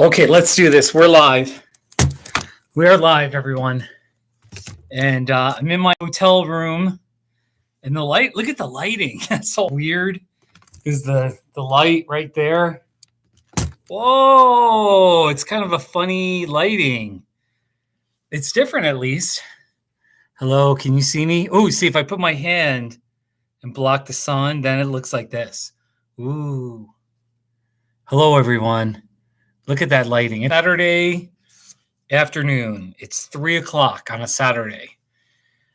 Okay, let's do this. We're live. We are live, everyone. And I'm in my hotel room. And the light, look at the lighting. That's so weird. Is the light right there. Whoa, it's kind of a funny lighting. It's different at least. Hello, can you see me? Oh, see, if I put my hand and block the sun, then it looks like this. Ooh. Hello, everyone. Look at that lighting. It's Saturday afternoon. It's 3:00 on a Saturday.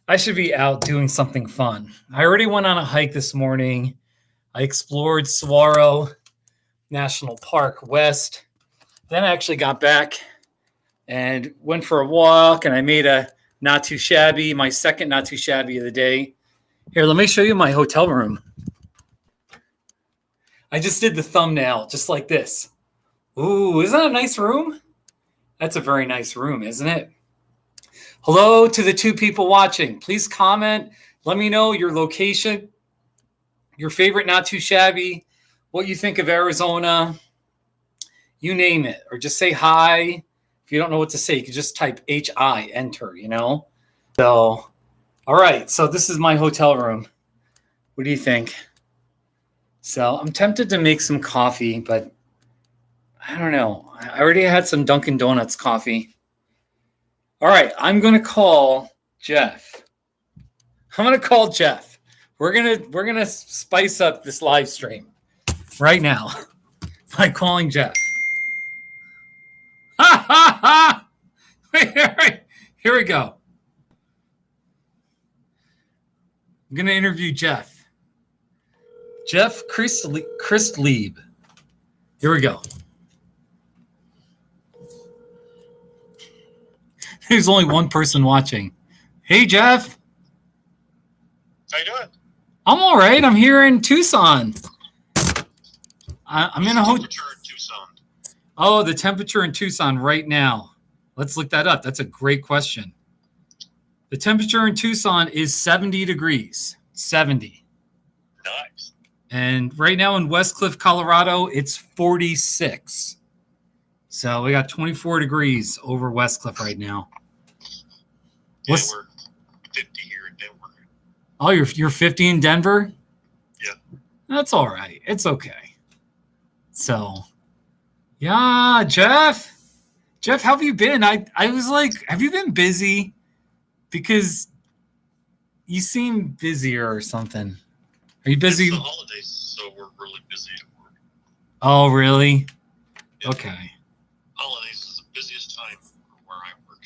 I should be out doing something fun. I already went on a hike this morning. I explored Saguaro National Park West. Then I actually got back and went for a walk, and I made a not too shabby, my second not too shabby of the day. Here, let me show you my hotel room. I just did the thumbnail just like this. Ooh, isn't that a nice room? That's a very nice room, isn't it? Hello to the two people watching. Please comment. Let me know your location, your favorite not too shabby, what you think of Arizona. You name it. Or just say hi. If you don't know what to say, you can just type HI, enter, you know? So, all right. So this is my hotel room. What do you think? So I'm tempted to make some coffee, but I don't know. I already had some Dunkin' Donuts coffee. All right, I'm gonna call Jeff. We're gonna spice up this live stream right now by calling Jeff. Ha ha ha! Wait, here we go. I'm gonna interview Jeff. Jeff Christlieb. Here we go. There's only one person watching. Hey, Jeff. How you doing? I'm all right. I'm here in Tucson. I'm in a hotel. Temperature in Tucson. Oh, the temperature in Tucson right now. Let's look that up. That's a great question. The temperature in Tucson is 70 degrees. 70. Nice. And right now in Westcliff, Colorado, it's 46. So we got 24 degrees over Westcliff right now. Yeah, we're 50 here in Denver. Oh, you're 50 in Denver? Yeah. That's all right. It's okay. So, yeah, Jeff, how have you been? I was like, have you been busy? Because you seem busier or something. Are you busy? It's the holidays, so we're really busy at work. Oh, really? Yeah. Okay. Holidays is the busiest time where I work.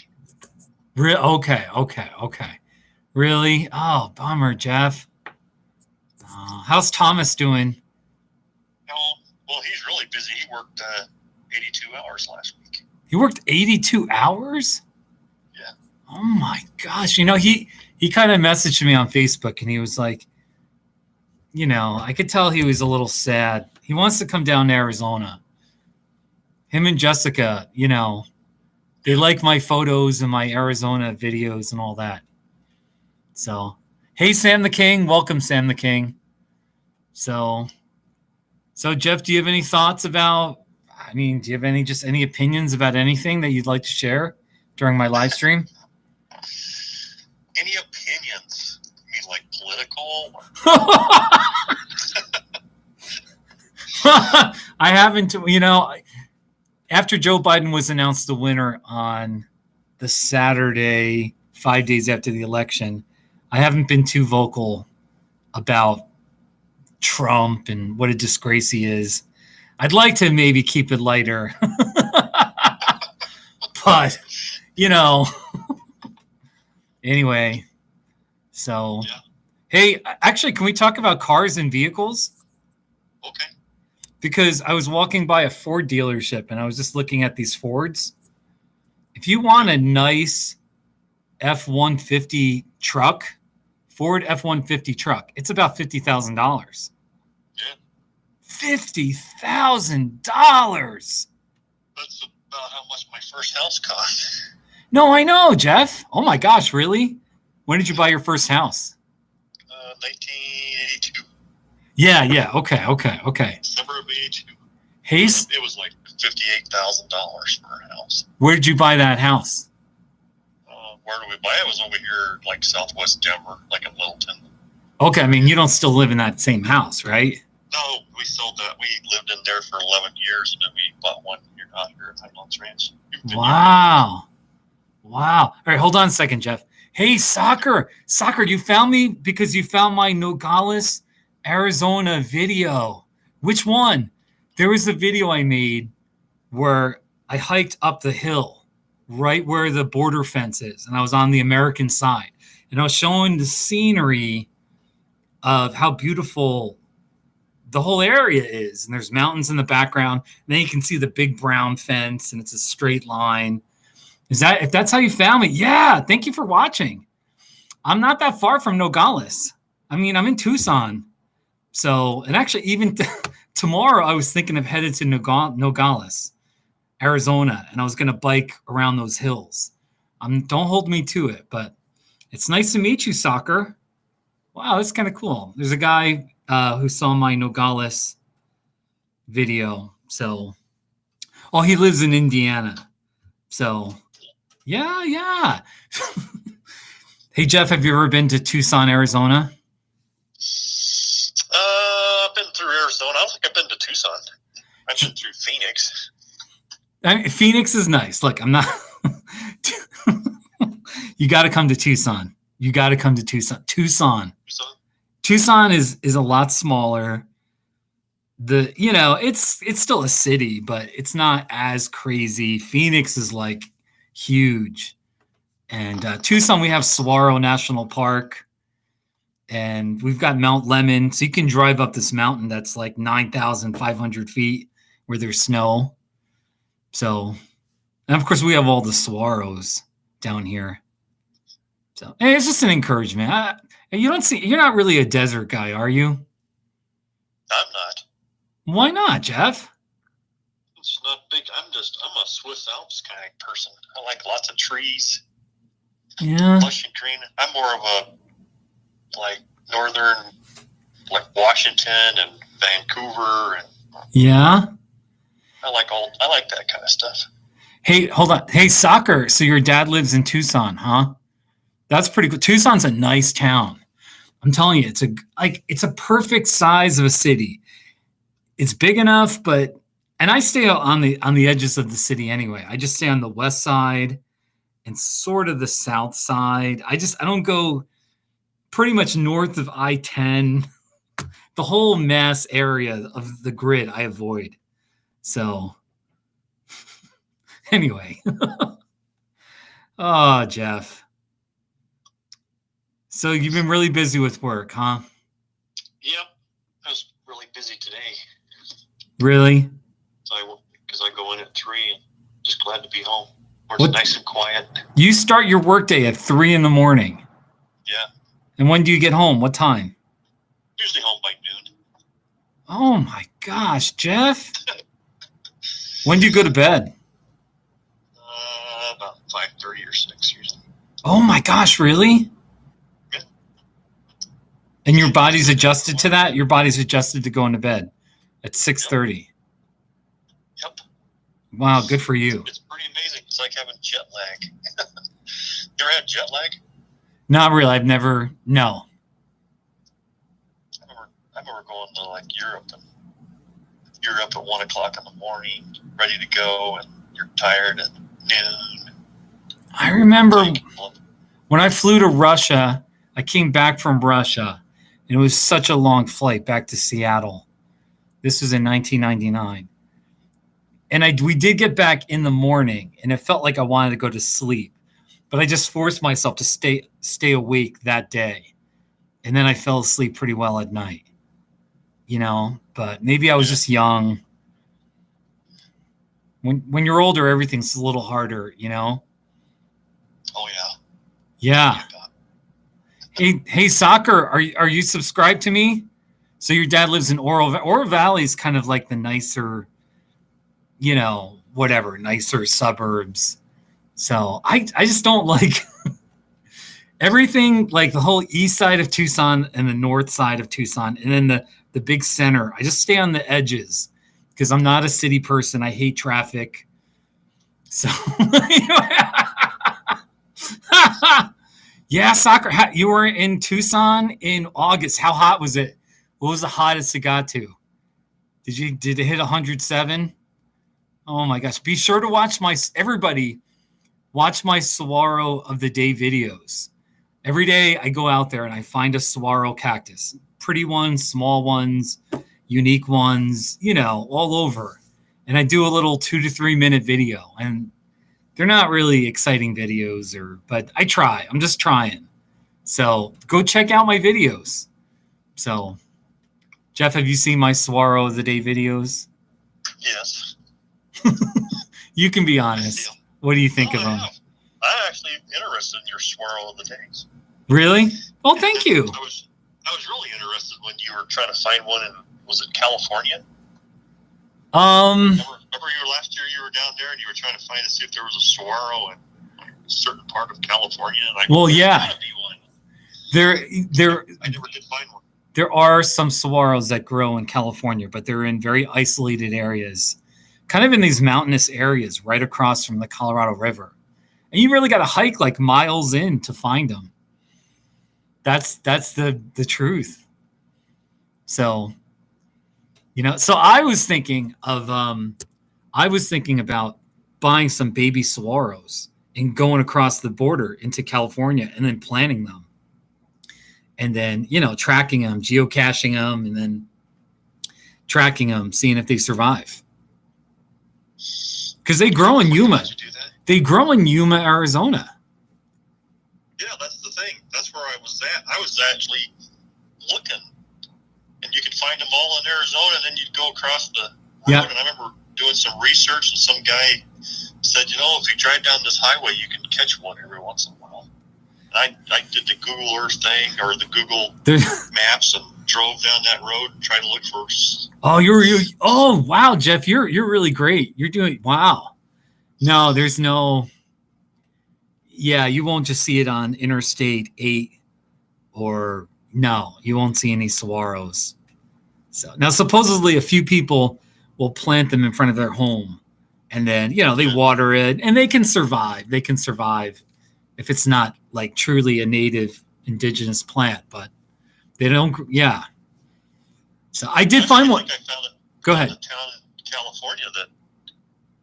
Okay. Really? Oh, bummer, Jeff. How's Thomas doing? Oh, well, he's really busy. He worked 82 hours last week. He worked 82 hours? Yeah. Oh, my gosh. You know, he kind of messaged me on Facebook, and he was like, you know, I could tell he was a little sad. He wants to come down to Arizona. Him and Jessica, you know, they like my photos and my Arizona videos and all that. So, hey, Sam the King. Welcome, Sam the King. So Jeff, do you have any thoughts about, do you have any opinions about anything that you'd like to share during my live stream? Any opinions? You mean like political? I haven't, you know, after Joe Biden was announced the winner on the Saturday, 5 days after the election, I haven't been too vocal about Trump and what a disgrace he is. I'd like to maybe keep it lighter. But, you know, anyway, so, yeah. Hey, actually, can we talk about cars and vehicles? Okay. Because I was walking by a Ford dealership and I was just looking at these Fords. If you want a nice F-150 truck, Ford F-150 truck, it's about $50,000. Yeah. $50,000. That's about how much my first house cost. No, I know, Jeff. Oh my gosh, really? When did you buy your first house? 1982. Yeah. Okay. December of 82. Hey, It was like $58,000 for a house. where did you buy that house? Where did we buy it? It was over here, like southwest Denver, like in Littleton. Okay, I mean, you don't still live in that same house, right? No, we sold that. We lived in there for 11 years, and then we bought one year out here at Highlands Ranch. Wow. Wow. All right, hold on a second, Jeff. Hey, Soccer, you found me because you found my Nogales, Arizona video. Which one? There was a video I made where I hiked up the hill, right where the border fence is, and I was on the American side, and I was showing the scenery of how beautiful the whole area is, and there's mountains in the background, and then you can see the big brown fence, and it's a straight line. If that's how you found me? Yeah, thank you for watching. I'm not that far from Nogales. I mean, I'm in Tucson. So, and actually even tomorrow I was thinking of headed to Nogales, Arizona, and I was going to bike around those hills. Don't hold me to it, but it's nice to meet you, Soccer. Wow, that's kind of cool. There's a guy who saw my Nogales video. So, he lives in Indiana. So, yeah. Hey, Jeff, have you ever been to Tucson, Arizona? I've been through Arizona. I don't think I've been to Tucson. I've been through Phoenix. I mean, Phoenix is nice. Look, I'm not. You got to come to Tucson. Tucson is a lot smaller. It's still a city, but it's not as crazy. Phoenix is like huge. And Tucson, we have Saguaro National Park, and we've got Mount Lemmon. So you can drive up this mountain that's like 9,500 feet where there's snow. So, and of course, we have all the saguaros down here. So, and it's just an encouragement. You're not really a desert guy, are you? I'm not. Why not, Jeff? It's not big. I'm a Swiss Alps kind of person. I like lots of trees. Yeah. Lush and green. I'm more of a like northern, like Washington and Vancouver, and yeah. I like that kind of stuff. Hey, hold on. Hey, Soccer. So your dad lives in Tucson, huh? That's pretty cool. Tucson's a nice town. I'm telling you, it's a perfect size of a city. It's big enough, and I stay on the edges of the city anyway. I just stay on the west side and sort of the south side. I don't go pretty much north of I-10. The whole mass area of the grid I avoid. So anyway. Oh, Jeff. So you've been really busy with work, huh? Yep. I was really busy today. Really? Because I go in at 3 and just glad to be home. Where it's nice and quiet. You start your workday at 3 a.m. Yeah. And when do you get home? What time? Usually home by noon. Oh my gosh, Jeff. When do you go to bed? About 5:30 or 6 usually. Oh my gosh, really? Yeah. And your body's adjusted to that? Your body's adjusted to going to bed at 6:30. Yep. Wow, good for you. It's pretty amazing. It's like having jet lag. You ever had jet lag? Not really. I've never. No. I remember going to like Europe, and you're up at 1 o'clock in the morning, ready to go, and you're tired at noon. I remember when I flew to Russia. I came back from Russia, and it was such a long flight back to Seattle. This was in 1999. And we did get back in the morning, and it felt like I wanted to go to sleep. But I just forced myself to stay awake that day. And then I fell asleep pretty well at night. But maybe I was just young. When you're older, everything's a little harder, Oh, yeah. Yeah. Hey, Soccer, are you subscribed to me? So your dad lives in Oro Valley is kind of like the nicer, nicer suburbs. So I just don't like everything, like the whole east side of Tucson and the north side of Tucson, and then the big center. I just stay on the edges because I'm not a city person. I hate traffic. So, yeah, soccer. You were in Tucson in August. How hot was it? What was the hottest it got to? Did it hit 107? Oh my gosh. Be sure to watch everybody watch my Saguaro of the day videos. Every day I go out there and I find a saguaro cactus. Pretty ones, small ones, unique ones, all over. And I do a little 2 to 3 minute video. And they're not really exciting videos, but I try. I'm just trying. So go check out my videos. So, Jeff, have you seen my Saguaro of the day videos? Yes. You can be honest. What do you think of them? I'm actually interested in your swirl of the days. Really? Well, thank you. I was really interested when you were trying to find one in, was it California? Remember last year you were down there and you were trying to find to see if there was a saguaro in a certain part of California. And yeah. I never did find one. There are some saguaros that grow in California, but they're in very isolated areas, kind of in these mountainous areas right across from the Colorado River. And you really got to hike like miles in to find them. That's the truth. So, so I was thinking about buying some baby saguaros and going across the border into California and then planting them. And then, tracking them, geocaching them, and then tracking them, seeing if they survive. Because they grow in Yuma. They grow in Yuma, Arizona. Yeah, that's the thing. That's where I was at. I was actually looking. And you could find them all in Arizona, and then you'd go across the road. Yeah. And I remember doing some research, and some guy said, if you drive down this highway, you can catch one every once in a while. And I did the Google Earth thing, or the Google Maps, and drove down that road and tried to look for. Oh, wow, Jeff, you're really great. You're doing wow. No, there's no. Yeah, you won't just see it on Interstate 8, or no, you won't see any saguaros. So now, supposedly, a few people will plant them in front of their home, and then they water it, and they can survive. They can survive if it's not like truly a native indigenous plant, but they don't. Yeah. So I did find one. I found it. Go ahead. In a town in California that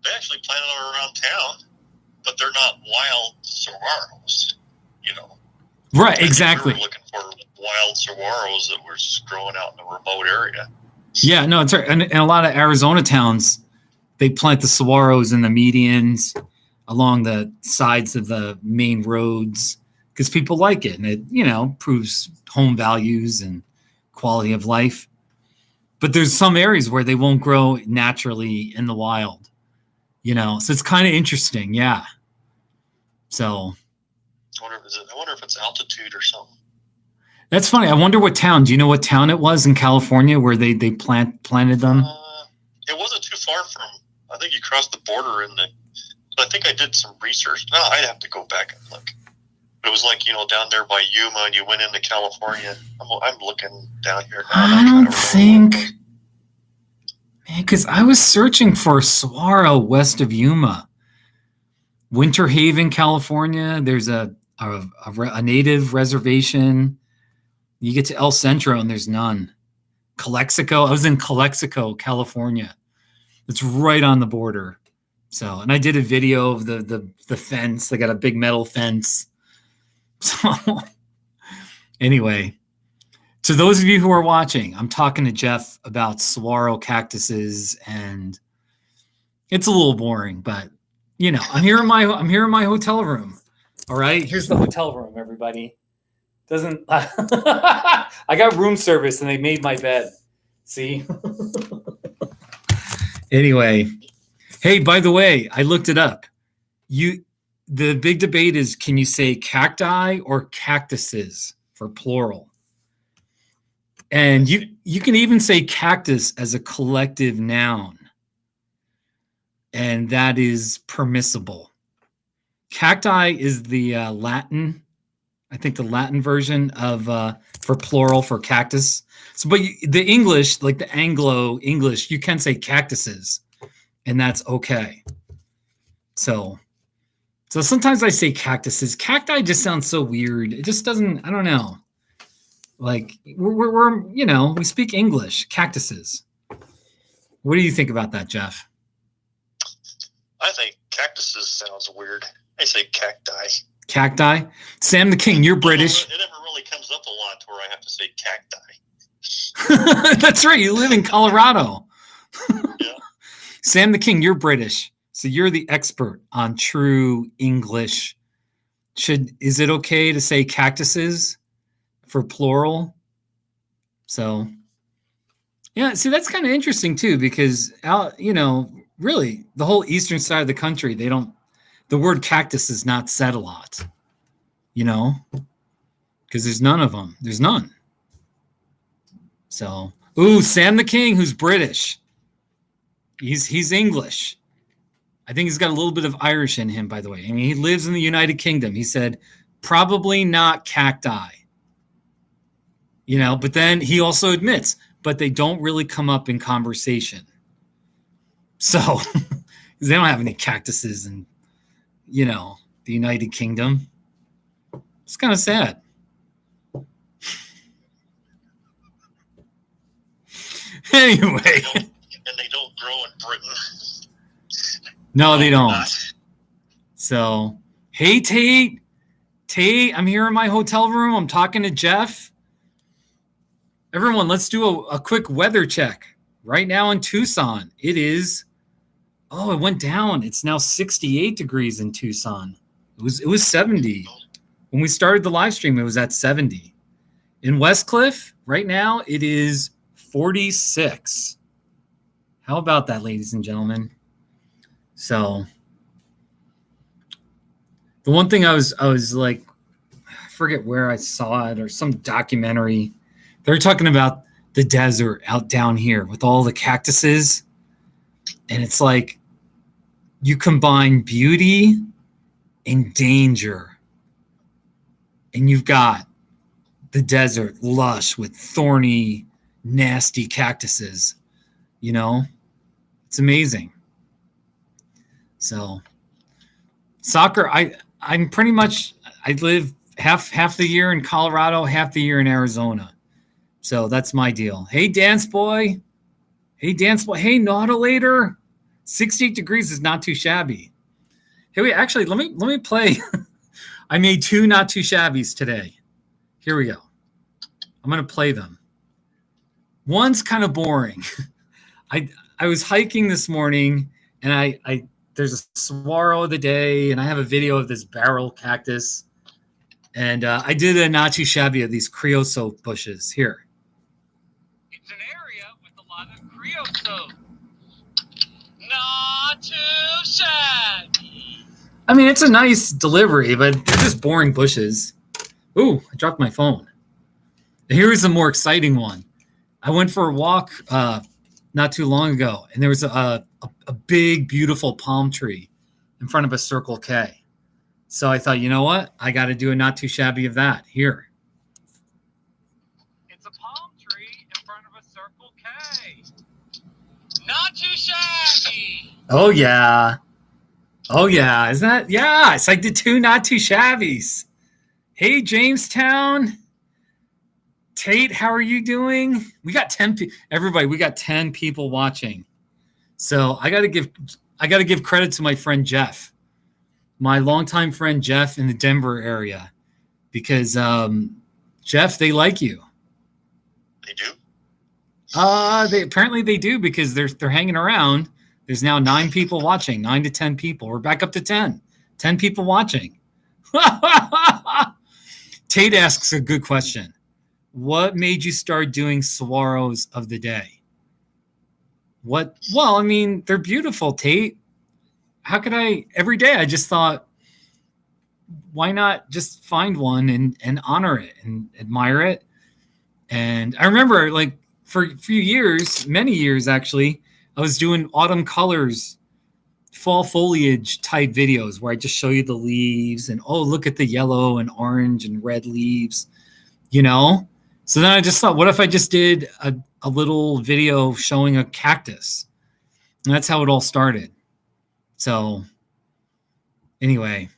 they actually planted them around town, but they're not wild saguaros. Right. Exactly. We were looking for wild saguaros that were just growing out in a remote area. Yeah. No, it's right. And a lot of Arizona towns, they plant the saguaros in the medians along the sides of the main roads because people like it, and it improves home values and quality of life. But there's some areas where they won't grow naturally in the wild, so it's kind of interesting. Yeah. So I wonder if it's altitude or something. That's funny. I wonder what town. Do you know what town it was in California where they planted them? It wasn't too far from. I think you crossed the border I think I did some research. No, I'd have to go back and look. But it was like down there by Yuma, and you went into California. I'm looking down here now. I don't think, man, because I was searching for saguaro west of Yuma, Winter Haven, California. There's a native reservation. You get to El Centro and there's none. Calexico. I was in Calexico, California. It's right on the border. So, and I did a video of the fence. They got a big metal fence. So anyway, to those of you who are watching, I'm talking to Jeff about saguaro cactuses, and it's a little boring, but I'm here in my hotel room. All right, here's the hotel room, everybody. I got room service and they made my bed. See? Anyway, hey, by the way, I looked it up. The big debate is, can you say cacti or cactuses for plural? And you can even say cactus as a collective noun. And that is permissible. Cacti is the Latin, I think the Latin version of for plural for cactus. So, but the English, like the Anglo English, you can say cactuses, and that's okay. So sometimes I say cactuses. Cacti just sounds so weird. It just doesn't. I don't know. Like we're we speak English. Cactuses. What do you think about that, Jeff? I think cactuses sounds weird. I say cacti. Cacti? Sam the King, you're British. It never really comes up a lot to where I have to say cacti. That's right. You live in Colorado. Yeah. Sam the King, you're British. So you're the expert on true English. Is it okay to say cactuses for plural? So, yeah, see, that's kind of interesting too, because really the whole eastern side of the country, the word cactus is not said a lot, because there's none of them. There's none. So, Sam the King, who's British. He's English. I think he's got a little bit of Irish in him, by the way. I mean, he lives in the United Kingdom. He said, probably not cacti. But then he also admits, but they don't really come up in conversation. So they don't have any cactuses in, the United Kingdom. It's kind of sad. Anyway. And they don't grow in Britain. No, they don't. So, hey, Tate. I'm here in my hotel room. I'm talking to Jeff. Everyone, let's do a quick weather check. Right now in Tucson, it is, it went down. It's now 68 degrees in Tucson. It was 70. When we started the live stream, it was at 70. In Westcliff, right now, it is 46. How about that, ladies and gentlemen? So the one thing I was like, I forget where I saw it or some documentary. They're talking about the desert out down here with all the cactuses. And it's like you combine beauty and danger. And you've got the desert lush with thorny, nasty cactuses. It's amazing. So soccer, I'm pretty much, I live half the year in Colorado, half the year in Arizona. So that's my deal. Hey, Dance Boy. Hey, Nautilator. 68 degrees is not too shabby. Hey, wait, actually, let me play. I made 2 not too shabbies today. Here we go. I'm going to play them. One's kind of boring. I was hiking this morning, and I there's a saguaro of the day, and I have a video of this barrel cactus. And I did a not too shabby of these creosote bushes here. It's an area with a lot of creosote. Not too shabby. I mean, it's a nice delivery, but they're just boring bushes. Ooh, I dropped my phone. Here's a more exciting one. I went for a walk not too long ago, and there was a big, beautiful palm tree in front of a Circle K. So I thought, you know what? I got to do a not too shabby of that here. It's a palm tree in front of a Circle K. Not too shabby. Oh, yeah. Oh, yeah. Isn't that? Yeah. It's like the 2 not too shabbies. Hey, Jamestown. Tate, how are you doing? We got 10 everybody, we got 10 people watching. So I got to give credit to my friend Jeff. My longtime friend Jeff in the Denver area, because Jeff, they like you. They do? They do, because they're hanging around. There's now 9 people watching, 9 to 10 people. We're back up to 10. 10 people watching. Tate asks a good question. What made you start doing saguaros of the day? Well, I mean, they're beautiful, Tate. How could every day I just thought, why not just find one and honor it and admire it? And I remember, like, for a few years, many years actually, I was doing autumn colors, fall foliage type videos where I just show you the leaves and, oh, look at the yellow and orange and red leaves, So then I just thought, what if I just did a little video showing a cactus? And that's how it all started. So anyway,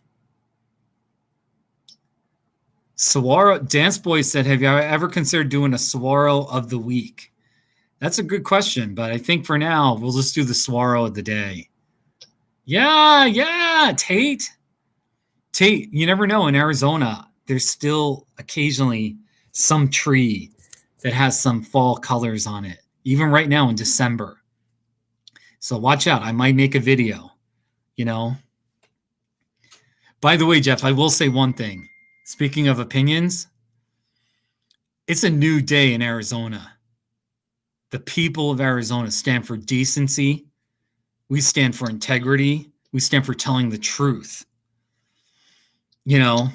Saguaro Dance Boy said, have you ever considered doing a Saguaro of the week? That's a good question, but I think for now, we'll just do the Saguaro of the day. Yeah, Tate, you never know. In Arizona, there's still occasionally some tree that has some fall colors on it, even right now in December. So watch out. I might make a video, you know. By the way, Jeff, I will say one thing. Speaking of opinions, it's a new day in Arizona. The people of Arizona stand for decency. We stand for integrity. We stand for telling the truth. You know,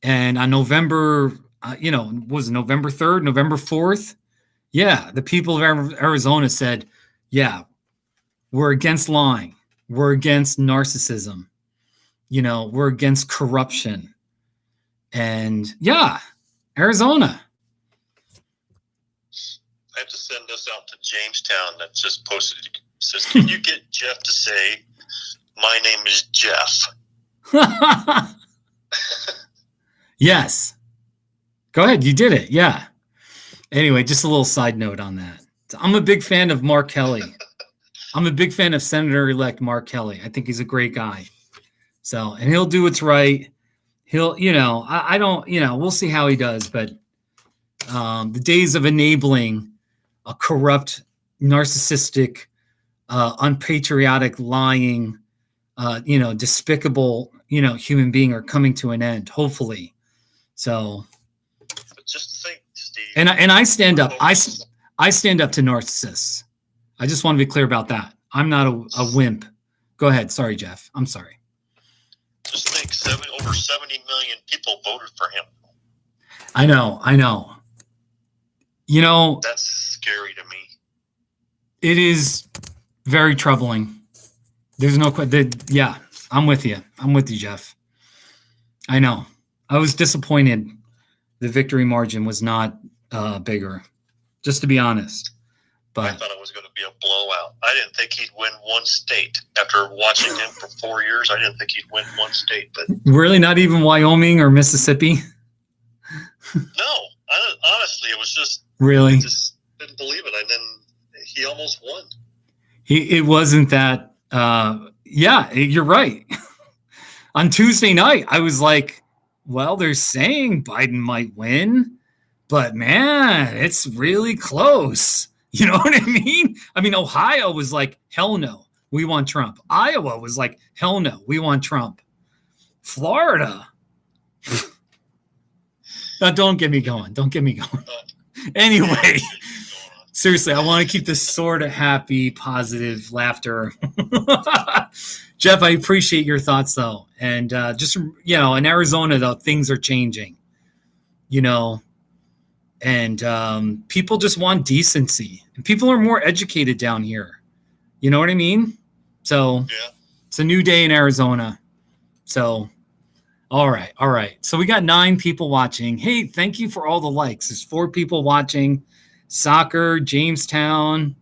and on November, was it November 3rd, November 4th? Yeah, the people of Arizona said, yeah, we're against lying. We're against narcissism. You know, we're against corruption. And yeah, Arizona. I have to send this out to Jamestown that just posted. It says, can you get Jeff to say, my name is Jeff? Yes. Go ahead. You did it. Yeah. Anyway, just a little side note on that. I'm a big fan of Mark Kelly. I'm a big fan of Senator-elect Mark Kelly. I think he's a great guy. So, and he'll do what's right. He'll, I don't, we'll see how he does. But the days of enabling a corrupt, narcissistic, unpatriotic, lying, despicable, human being are coming to an end, hopefully. So, but just think, Steve. And I stand up. I stand up to narcissists. I just want to be clear about that. I'm not a wimp. Go ahead. Sorry, Jeff. I'm sorry. Just think, over 70 million people voted for him. I know. That's scary to me. It is very troubling. There's no question. Yeah, I'm with you. Jeff. I know. I was disappointed the victory margin was not bigger, just to be honest. But I thought it was going to be a blowout. I didn't think he'd win one state. After watching him for 4 years, I didn't think he'd win one state. But really, not even Wyoming or Mississippi? No, honestly, it was just really. I just didn't believe it, and then he almost won. It wasn't that. Yeah, you're right. On Tuesday night, I was like, well, they're saying Biden might win, but man, it's really close. You know what I mean? I mean, Ohio was like, hell no, we want Trump. Iowa was like, hell no, we want Trump. Florida. No, don't get me going. Anyway, seriously, I want to keep this sort of happy, positive laughter. Jeff, I appreciate your thoughts, though. And just, in Arizona, though, things are changing, and people just want decency. And people are more educated down here. You know what I mean? So yeah. It's a new day in Arizona. So, all right. So we got 9 people watching. Hey, thank you for all the likes. There's 4 people watching. Soccer, Jamestown.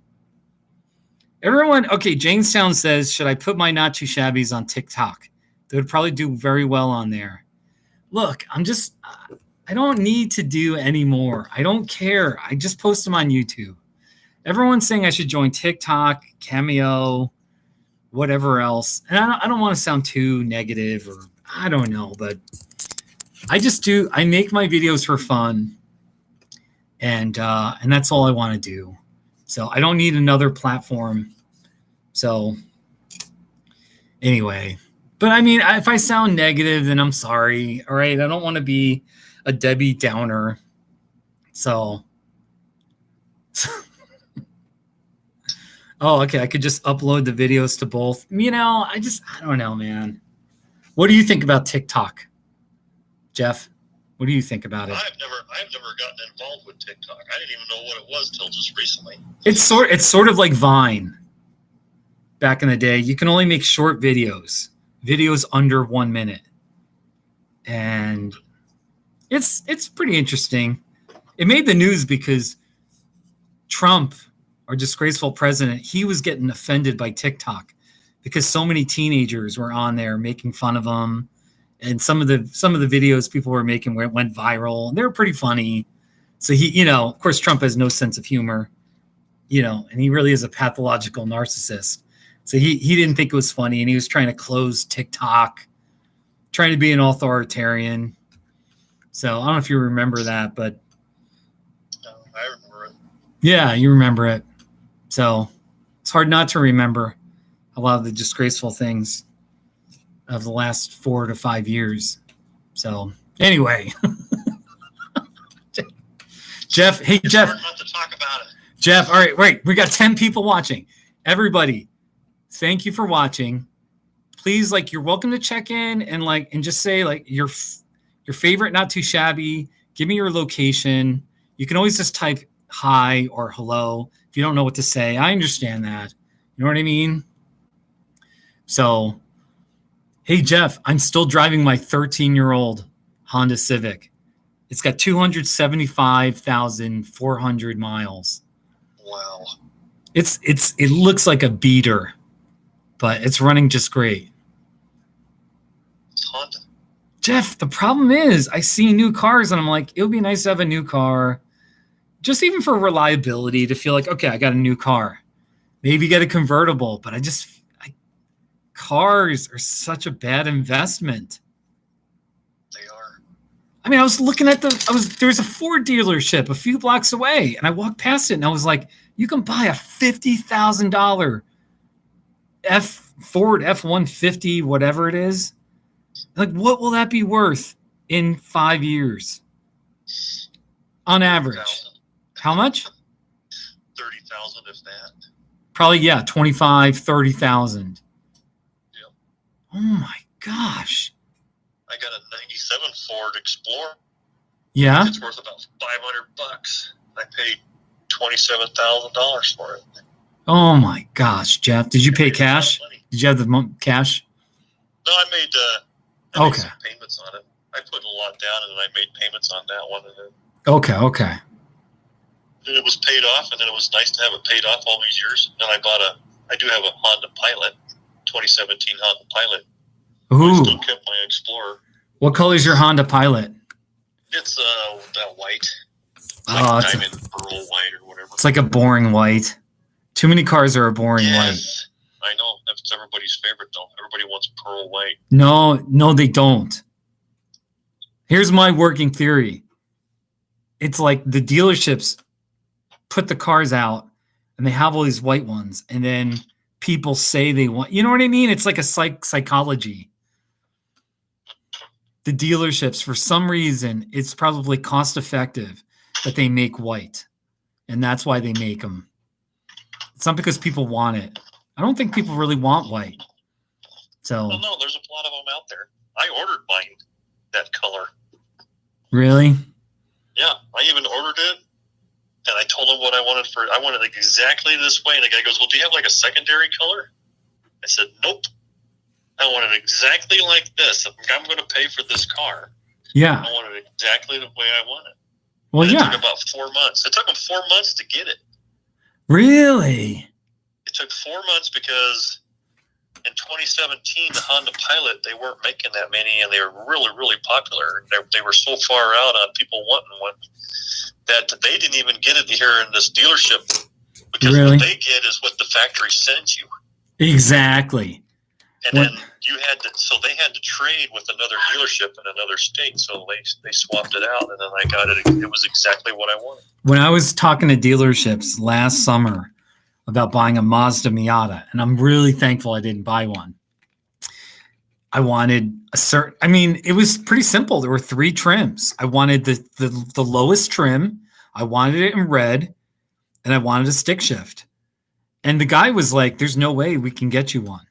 Everyone, okay, Jamestown says, should I put my Not Too Shabbies on TikTok? They would probably do very well on there. Look, I don't need to do any more. I don't care. I just post them on YouTube. Everyone's saying I should join TikTok, Cameo, whatever else. And I don't want to sound too negative or I don't know, but I make my videos for fun. And that's all I want to do. So I don't need another platform. So anyway, but I mean, if I sound negative, then I'm sorry. All right. I don't want to be a Debbie Downer. So, oh, okay. I could just upload the videos to both. I don't know, man. What do you think about TikTok, Jeff? What do you think about it? I've never gotten involved with TikTok. I didn't even know what it was till just recently. It's sort of like Vine. Back in the day, you can only make short videos under 1 minute, and it's pretty interesting. it made the news because Trump, our disgraceful president, he was getting offended by TikTok because so many teenagers were on there making fun of him. And some of the videos people were making went viral, and they were pretty funny. So he, of course, Trump has no sense of humor, and he really is a pathological narcissist. So he didn't think it was funny, and he was trying to close TikTok, trying to be an authoritarian. So I don't know if you remember that, but I remember it. Yeah, you remember it. So it's hard not to remember a lot of the disgraceful things of the last 4 to 5 years. So anyway, Jeff, hey, it's Jeff. hard not to talk about it. Jeff, all right, wait. We got 10 people watching. Everybody, thank you for watching. Please, you're welcome to check in and just say your favorite Not Too Shabby. Give me your location. You can always just type hi or hello if you don't know what to say. I understand that. You know what I mean? So, hey, Jeff, I'm still driving my 13-year-old Honda Civic. It's got 275,400 miles. Wow. It looks like a beater, but it's running just great. It's Honda. Jeff, the problem is I see new cars and I'm like, it would be nice to have a new car, just even for reliability, to feel like, okay, I got a new car. Maybe get a convertible, but cars are such a bad investment. They are. I mean, I was looking at there's a Ford dealership a few blocks away, and I walked past it and I was like, you can buy a $50,000 Ford F-150, whatever it is. What will that be worth in 5 years? On average. 30,000. How much? 30,000, if that. Probably, yeah, 25, 30,000. Yep. Oh my gosh. I got a 97 Ford Explorer. Yeah? It's worth about $500. I paid $27,000 for it. Oh my gosh, Jeff. Did you pay cash? Did you have the cash? No, I made some payments on it. I put a lot down, and then I made payments on that one. Okay. And it was paid off, and then it was nice to have it paid off all these years. Then I do have a Honda Pilot, 2017 Honda Pilot. Ooh. I still kept my Explorer. What color is your Honda Pilot? It's that white. It's diamond pearl white or whatever. It's like a boring white. Too many cars are a boring white. I know. That's everybody's favorite, though. Everybody wants pearl white. No, they don't. Here's my working theory. It's like the dealerships put the cars out and they have all these white ones, and then people say they want, you know what I mean? It's like a psychology. The dealerships, for some reason, it's probably cost effective that they make white, and that's why they make them. It's not because people want it. I don't think people really want white. So. Well, no, there's a lot of them out there. I ordered mine that color. Really? Yeah, I even ordered it, and I told him what I wanted for it. I wanted it exactly this way, and the guy goes, well, do you have a secondary color? I said, nope. I want it exactly like this. If I'm going to pay for this car, yeah, I want it exactly the way I want it. Well, and it yeah. took about 4 months. It took them 4 months to get it. Really? It took 4 months because in 2017, the Honda Pilot, they weren't making that many, and they were really, really popular. They were so far out on people wanting one that they didn't even get it here in this dealership, because really? What they get is what the factory sends you. Exactly. And then they had to trade with another dealership in another state, so they swapped it out, and then I got it. It was exactly what I wanted. When I was talking to dealerships last summer about buying a Mazda Miata, and I'm really thankful I didn't buy one. I wanted it was pretty simple. There were 3 trims. I wanted the lowest trim. I wanted it in red, and I wanted a stick shift. And the guy was like, there's no way we can get you one.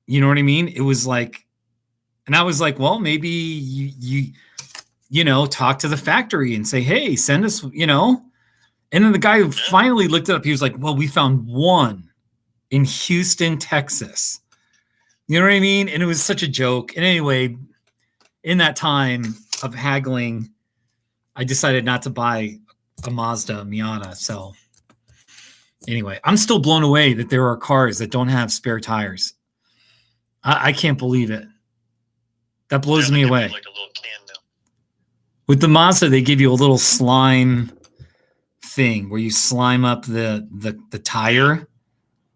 You know what I mean? It was like, and I was like, well, maybe you talk to the factory and say, hey, send us, And then the guy finally looked it up. He was like, well, we found one in Houston, Texas. You know what I mean? And it was such a joke. And anyway, in that time of haggling, I decided not to buy a Mazda Miata. So anyway, I'm still blown away that there are cars that don't have spare tires. I can't believe it. That blows me away. Like a little can now. With the Mazda, they give you a little slime thing where you slime up the tire.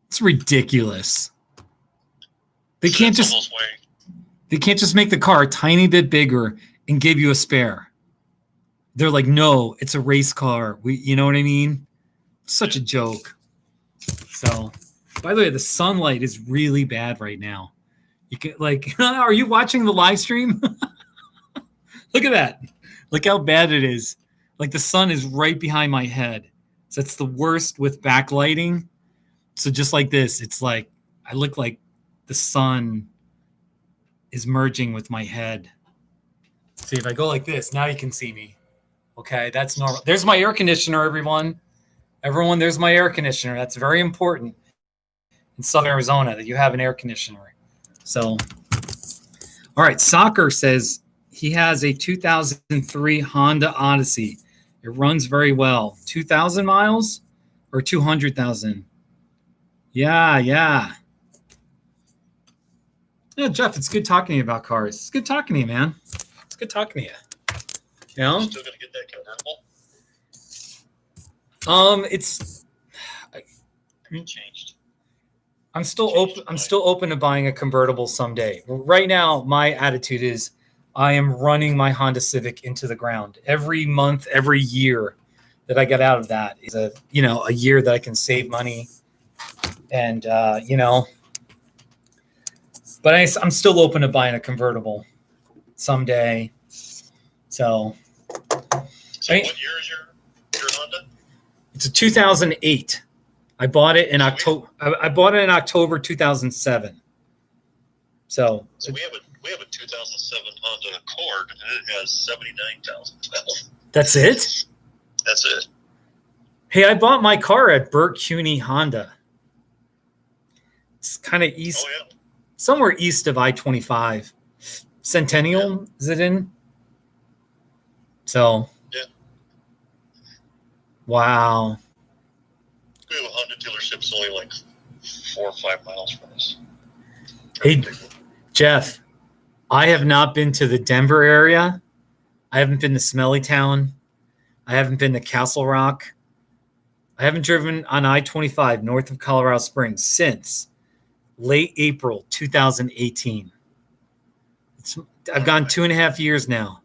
It's ridiculous. They can't just make the car a tiny bit bigger and give you a spare. They're like, no, it's a race car. You know what I mean? Such a joke. So, by the way, the sunlight is really bad right now. You can are you watching the live stream? Look at that. Look how bad it is. Like the sun is right behind my head. So it's the worst with backlighting. So just like this, it's like I look like the sun is merging with my head. See, if I go like this, now you can see me. Okay, that's normal. There's my air conditioner, everyone. Everyone, there's my air conditioner. That's very important in Southern Arizona that you have an air conditioner. So, all right, Soccer says he has a 2003 Honda Odyssey. It runs very well. 2,000 miles or 200,000? Yeah. Yeah, Jeff, it's good talking to you about cars. It's good talking to you, man. It's good talking to you. You know? Still gonna get that convertible? It's changed. I'm still open to buying a convertible someday. Right now, my attitude is I am running my Honda Civic into the ground. Every month, every year that I get out of that is a year that I can save money. And but I'm still open to buying a convertible someday. So what year is your Honda? It's a 2008. I bought it in October. I bought it in October 2007. So we have a 2007 Honda Accord, and it has 79,000 miles. That's it? That's it. Hey, I bought my car at Burt Cuney Honda. It's kind of east, somewhere east of I-25. Centennial, is it in? So. Yeah. Wow. We have a Honda dealership that's only like 4 or 5 miles from us. Hey, Jeff, I have not been to the Denver area. I haven't been to Smelly Town. I haven't been to Castle Rock. I haven't driven on I-25 north of Colorado Springs since late April 2018. I've gone 2.5 years now.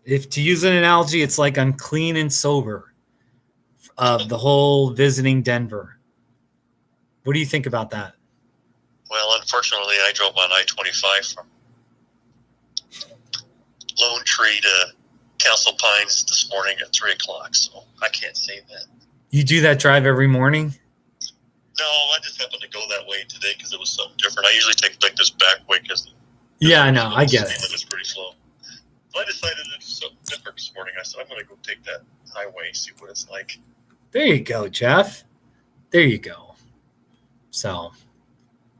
If to use an analogy, it's like I'm clean and sober of the whole visiting Denver. What do you think about that? Well, unfortunately, I drove on I-25 from Lone Tree to Castle Pines this morning at 3 o'clock, so I can't say that. You do that drive every morning? No, I just happened to go that way today because it was something different. I usually take like this back way because I know, I get it. It's pretty slow. So I decided to do something different this morning. I said I'm going to go take that highway, see what it's like. There you go, Jeff. There you go. So,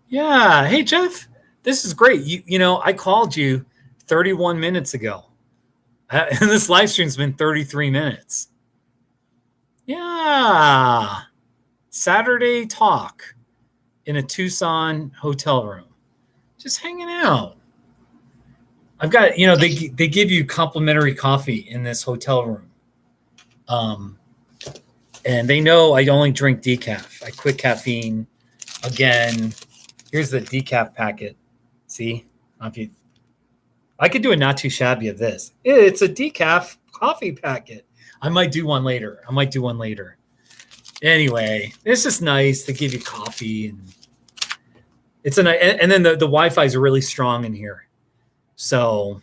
yeah. Hey, Jeff, this is great. I called you 31 minutes ago. And this live stream's been 33 minutes. Yeah. Saturday talk in a Tucson hotel room. Just hanging out. I've got, they give you complimentary coffee in this hotel room. And they know I only drink decaf. I quit caffeine. Again, here's the decaf packet. See? I could do a not too shabby of this. It's a decaf coffee packet. I might do one later. Anyway, it's just nice to give you coffee, and and then the Wi-Fi is really strong in here. So,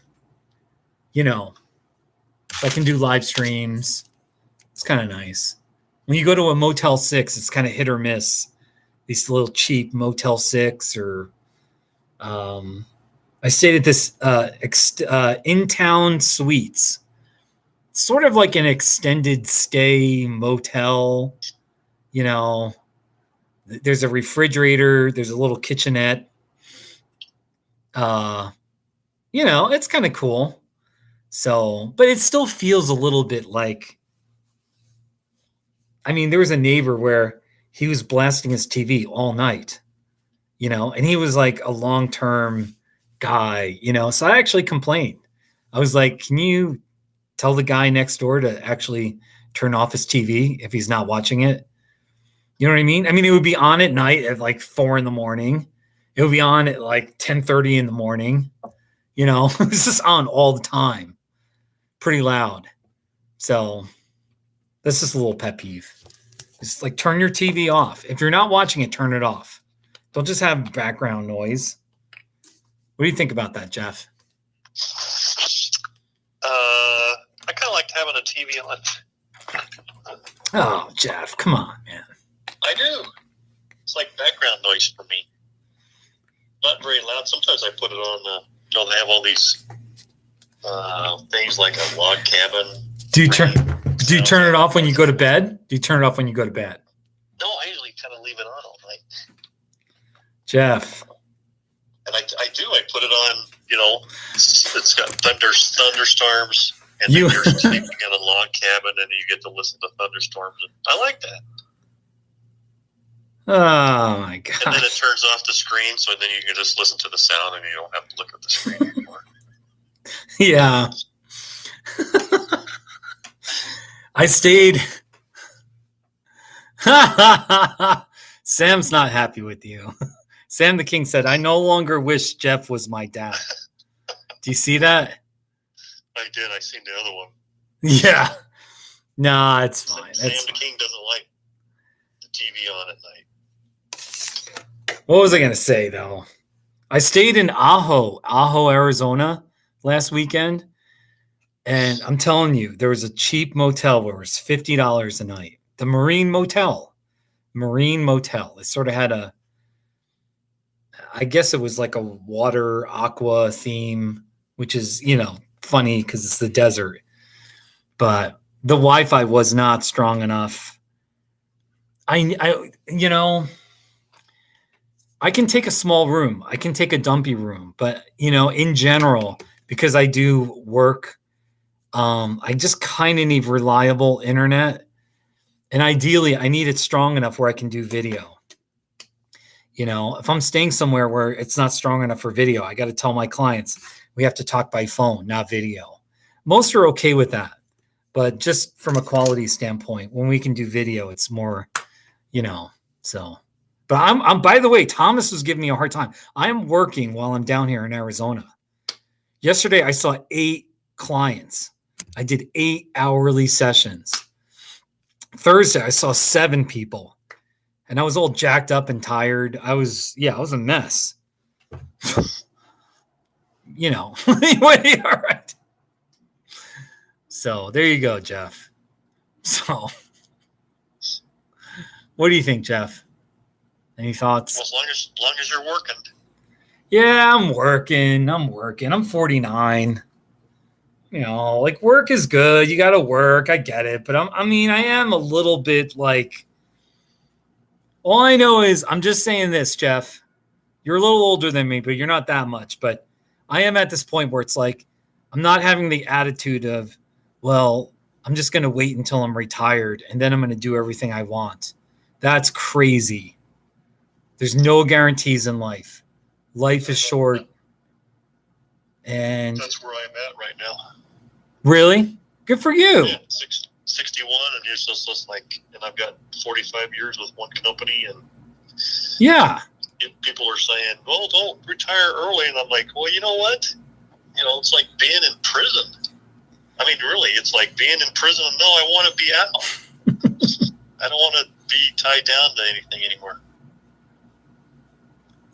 I can do live streams. It's kind of nice. When you go to a Motel 6, it's kind of hit or miss. These little cheap Motel 6 or I stayed at this in-town suites. Sort of like an extended stay motel. There's a refrigerator. There's a little kitchenette. It's kind of cool. So, but it still feels a little bit like, I mean, there was a neighbor where he was blasting his TV all night, and he was like a long-term guy, so I actually complained. I was like, can you tell the guy next door to actually turn off his TV if he's not watching it? You know what I mean? I mean, it would be on at night at like 4 a.m. It would be on at like 10:30 in the morning. It's just on all the time. Pretty loud. So that's just a little pet peeve. It's like, turn your TV off. If you're not watching it, turn it off. Don't just have background noise. What do you think about that, Jeff? I kind of like having a TV on. Oh, Jeff, come on, man. I do. It's like background noise for me. Not very loud. Sometimes I put it on, they have all these things like a log cabin. Do you turn it off when you go to bed? Do you turn it off when you go to bed? No, I usually kind of leave it on all night. Jeff. And I do. I put it on, it's got thunderstorms, and then you're sleeping in a log cabin, and you get to listen to thunderstorms. And I like that. Oh, my God. And then it turns off the screen, so then you can just listen to the sound, and you don't have to look at the screen anymore. Yeah. I stayed. Sam's not happy with you. Sam the King said, I no longer wish Jeff was my dad. Do you see that? I did. I seen the other one. Yeah. Nah, it's fine. Sam the King doesn't like the TV on at night. What was I going to say, though? I stayed in Ajo, Arizona last weekend. And I'm telling you, there was a cheap motel where it was $50 a night. The Marine Motel. It sort of had I guess it was like a water aqua theme, which is, funny because it's the desert. But the Wi-Fi was not strong enough. I can take a small room. I can take a dumpy room. But, in general, because I do work, I just kind of need reliable internet. And ideally, I need it strong enough where I can do video. If I'm staying somewhere where it's not strong enough for video, I got to tell my clients we have to talk by phone, not video. Most are okay with that. But just from a quality standpoint, when we can do video, it's more, so. But I'm by the way, Thomas was giving me a hard time. I'm working while I'm down here in Arizona. Yesterday, I saw 8 clients. I did 8 hourly sessions. Thursday, I saw 7 people. And I was all jacked up and tired. I was a mess. All right. So there you go, Jeff. So what do you think, Jeff? Any thoughts? Well, as long as you're working. Yeah, I'm working. I'm 49. Like, work is good. You got to work. I get it. But I am a little bit like, all I know is I'm just saying this, Jeff. You're a little older than me, but you're not that much. But I am at this point where it's like, I'm not having the attitude of, well, I'm just going to wait until I'm retired and then I'm going to do everything I want. That's crazy. There's no guarantees in life. Life is short. And that's where I'm at right now. Really? Good for you. Yeah, 61, and you're just like, and I've got 45 years with one company, and yeah, people are saying, well, don't retire early, and I'm like, well, you know what? It's like being in prison. I mean, really, it's like being in prison. No, I want to be out. I don't want to be tied down to anything anymore.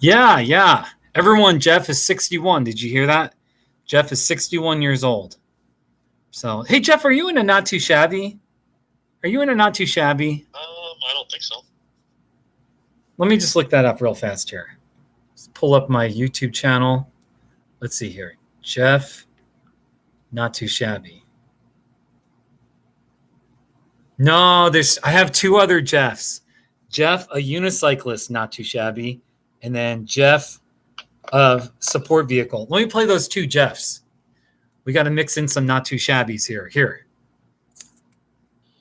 Yeah. Everyone, Jeff is 61. Did you hear that? Jeff is 61 years old. So, hey, Jeff, are you in a Not Too Shabby? I don't think so. Let me just look that up real fast here. Let's pull up my YouTube channel. Let's see here. Jeff, Not Too Shabby. No, I have 2 other Jeffs. Jeff, a unicyclist, Not Too Shabby. And then Jeff, a support vehicle. Let me play those 2 Jeffs. We got to mix in some not too shabbies here. Here.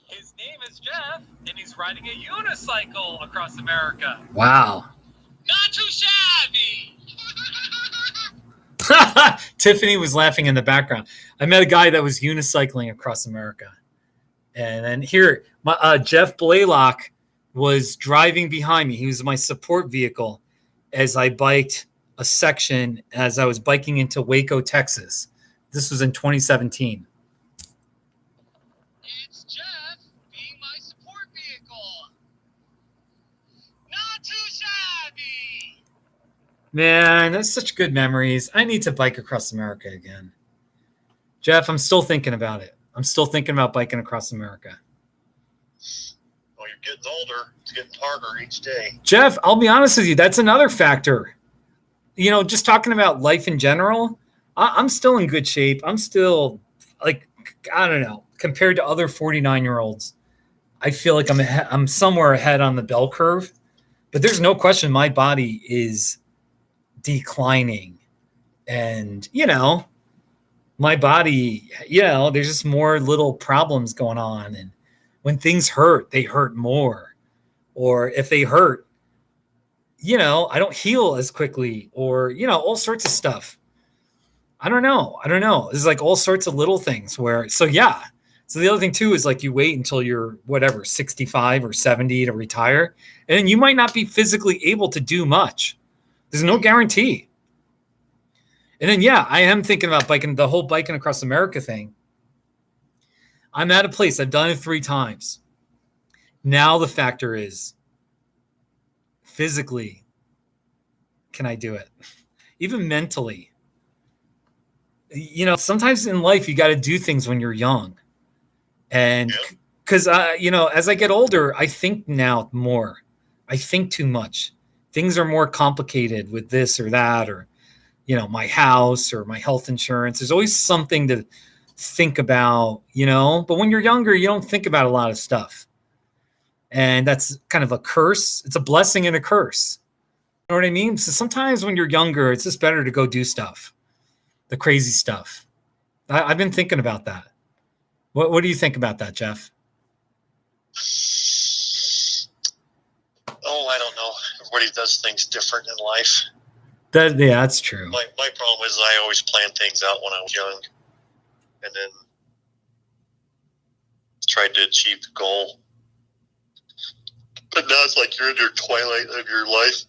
His name is Jeff, and he's riding a unicycle across America. Wow. Not too shabby. Tiffany was laughing in the background. I met a guy that was unicycling across America. And then here, Jeff Blaylock was driving behind me. He was my support vehicle as I biked a section as I was biking into Waco, Texas. This was in 2017. It's Jeff being my support vehicle. Not too shabby. Man, that's such good memories. I need to bike across America again. Jeff, I'm still thinking about it. I'm still thinking about biking across America. Well, you're getting older. It's getting harder each day. Jeff, I'll be honest with you. That's another factor. You know, just talking about life in general, I'm still in good shape. I'm still, like, I don't know, compared to other 49-year-olds, I feel like I'm somewhere ahead on the bell curve. But there's no question my body is declining. And, you know, my body, you know, there's just more little problems going on. And when things hurt, they hurt more. Or if they hurt, you know, I don't heal as quickly, or, you know, all sorts of stuff. I don't know. There's like all sorts of little things where, so yeah. So the other thing too is like you wait until you're whatever, 65 or 70 to retire. And then you might not be physically able to do much. There's no guarantee. And then, yeah, I am thinking about biking, the whole biking across America thing. I'm at a place, I've done it 3 times. Now the factor is, physically, can I do it? Even mentally. You know, sometimes in life, you got to do things when you're young. And because, you know, as I get older, I think now more. I think too much. Things are more complicated with this or that, or, you know, my house or my health insurance. There's always something to think about, you know. But when you're younger, you don't think about a lot of stuff. And that's kind of a curse. It's a blessing and a curse. You know what I mean? So sometimes when you're younger, it's just better to go do stuff, the crazy stuff. I've been thinking about that. What do you think about that, Jeff? Oh, I don't know. Everybody does things different in life. Yeah, that's true. My problem is I always planned things out when I was young, and then tried to achieve the goal. But now it's like you're in your twilight of your life.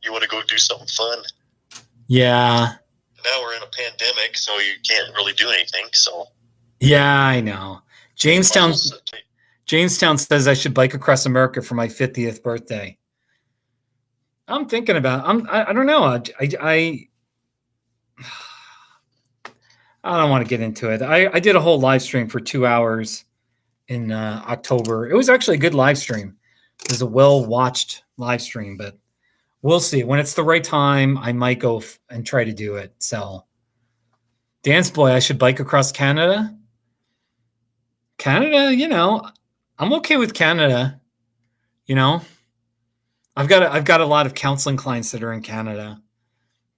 You want to go do something fun. Yeah. Now we're in a pandemic, so you can't really do anything. So. Yeah, I know. Jamestown says I should bike across America for my 50th birthday. I'm thinking about. I don't know. I don't want to get into it. I did a whole live stream for 2 hours in October. It was actually a good live stream. It was a well-watched live stream, but we'll see. When it's the right time, I might go and try to do it. So, Dance Boy, I should bike across Canada. Canada, you know, I'm okay with Canada. You know, I've got a lot of counseling clients that are in Canada.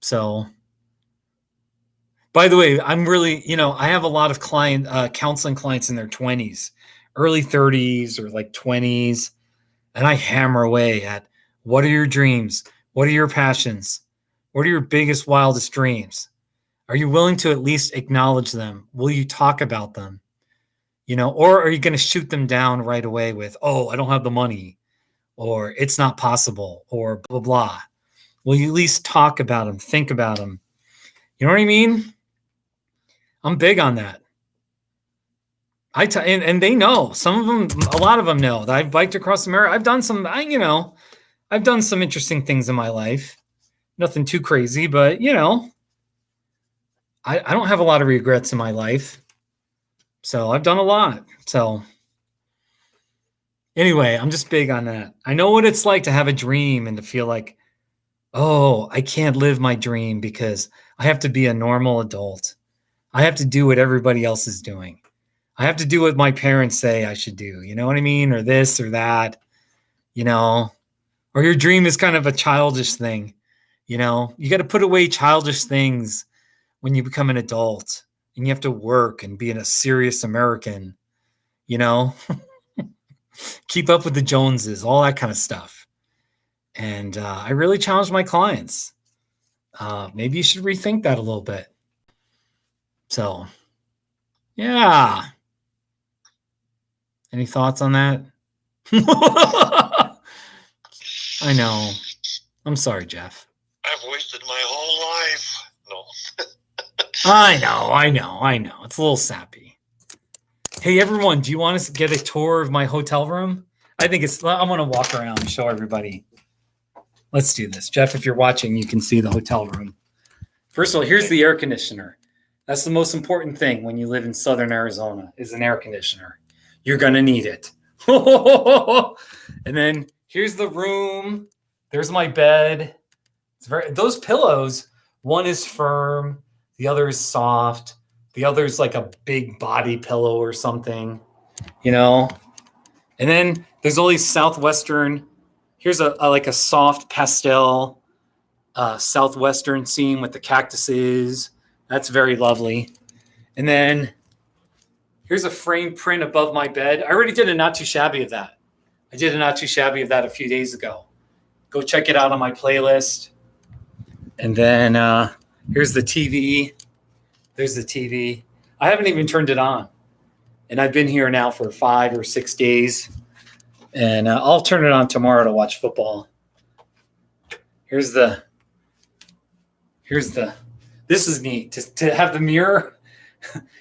So, by the way, I'm really, you know, I have a lot of counseling clients in their 20s, early 30s, or like 20s, and I hammer away at what are your dreams? What are your passions? What are your biggest, wildest dreams? Are you willing to at least acknowledge them? Will you talk about them? You know, or are you going to shoot them down right away with, oh, I don't have the money, or it's not possible, or blah, blah. Will you at least talk about them, think about them? You know what I mean? I'm big on that. And they know. Some of them, a lot of them know that I've biked across America. I've done some, I've done some interesting things in my life. Nothing too crazy, but, you know, I don't have a lot of regrets in my life. So I've done a lot. So anyway, I'm just big on that. I know what it's like to have a dream and to feel like, oh, I can't live my dream because I have to be a normal adult. I have to do what everybody else is doing. I have to do what my parents say I should do. You know what I mean? Or this or that, you know, or your dream is kind of a childish thing. You know, you got to put away childish things when you become an adult. and you have to work and be a serious American, you know, keep up with the Joneses, all that kind of stuff. And I really challenge my clients. Maybe you should rethink that a little bit. So, yeah. Any thoughts on that? I know. I'm sorry, Jeff. I've wasted my whole life. No. I know. It's a little sappy. Hey, everyone, do you want us to get a tour of my hotel room? I want to walk around and show everybody. Let's do this. Jeff, if you're watching, you can see the hotel room. First of all, here's the air conditioner. That's the most important thing when you live in Southern Arizona is an air conditioner. You're going to need it. And then here's the room. There's my bed. Those pillows, one is firm. The other is soft. The other is like a big body pillow or something, you know? And then there's all these Southwestern. Here's a soft pastel Southwestern scene with the cactuses. That's very lovely. And then here's a frame print above my bed. I already did a not too shabby of that. I did a not too shabby of that a few days ago. Go check it out on my playlist. And then here's the TV. There's the TV. I haven't even turned it on. And I've been here now for 5 or 6 days. And I'll turn it on tomorrow to watch football. This is neat to have the mirror.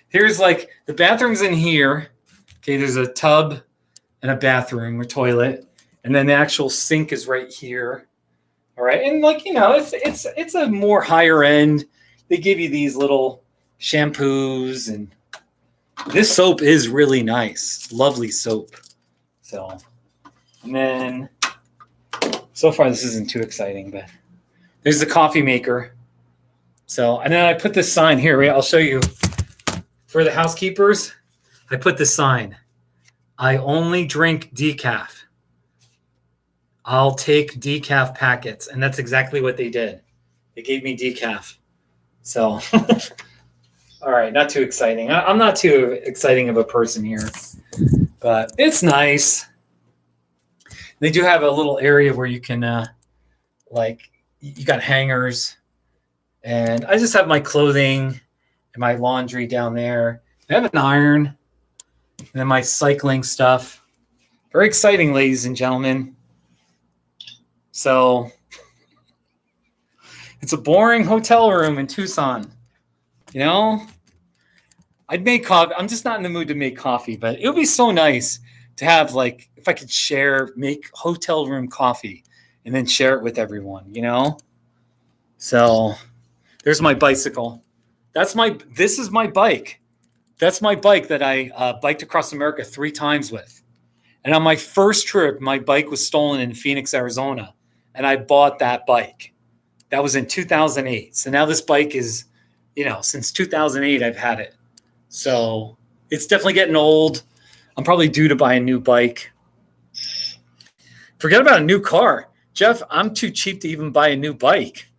Here's like the bathroom's in here. Okay, there's a tub and a bathroom or toilet. And then the actual sink is right here. All right. And like, you know, it's a more higher end. They give you these little shampoos, and this soap is really nice. Lovely soap. So, and then so far this isn't too exciting, but there's the coffee maker. So, and then I put this sign here. I'll show you for the housekeepers. I put this sign. I only drink decaf. I'll take decaf packets. And that's exactly what they did. They gave me decaf. So, all right, not too exciting. I'm not too exciting of a person here, but it's nice. They do have a little area where you can, you got hangers. And I just have my clothing and my laundry down there. I have an iron and then my cycling stuff. Very exciting, ladies and gentlemen. So it's a boring hotel room in Tucson. You know, I'd make coffee. I'm just not in the mood to make coffee, but it would be so nice to have, like, if I could make hotel room coffee and then share it with everyone, you know? So there's my bicycle. This is my bike. That's my bike that I biked across America 3 times with. And on my first trip, my bike was stolen in Phoenix, Arizona. And I bought that bike. That was in 2008. So now this bike is, you know, since 2008, I've had it. So it's definitely getting old. I'm probably due to buy a new bike. Forget about a new car. Jeff, I'm too cheap to even buy a new bike.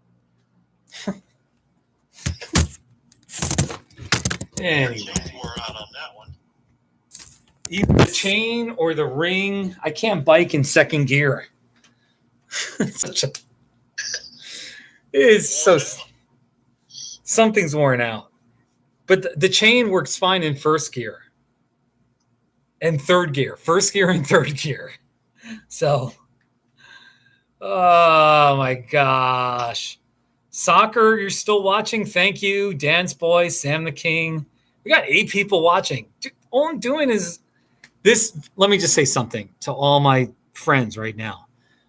Anyway. Either the chain or the ring. I can't bike in second gear. Something's worn out. But the chain works fine in first gear and third gear. First gear and third gear. So, oh my gosh. Soccer, you're still watching? Thank you. Dance Boy, Sam the King. We got 8 people watching. Dude, all I'm doing is this. Let me just say something to all my friends right now.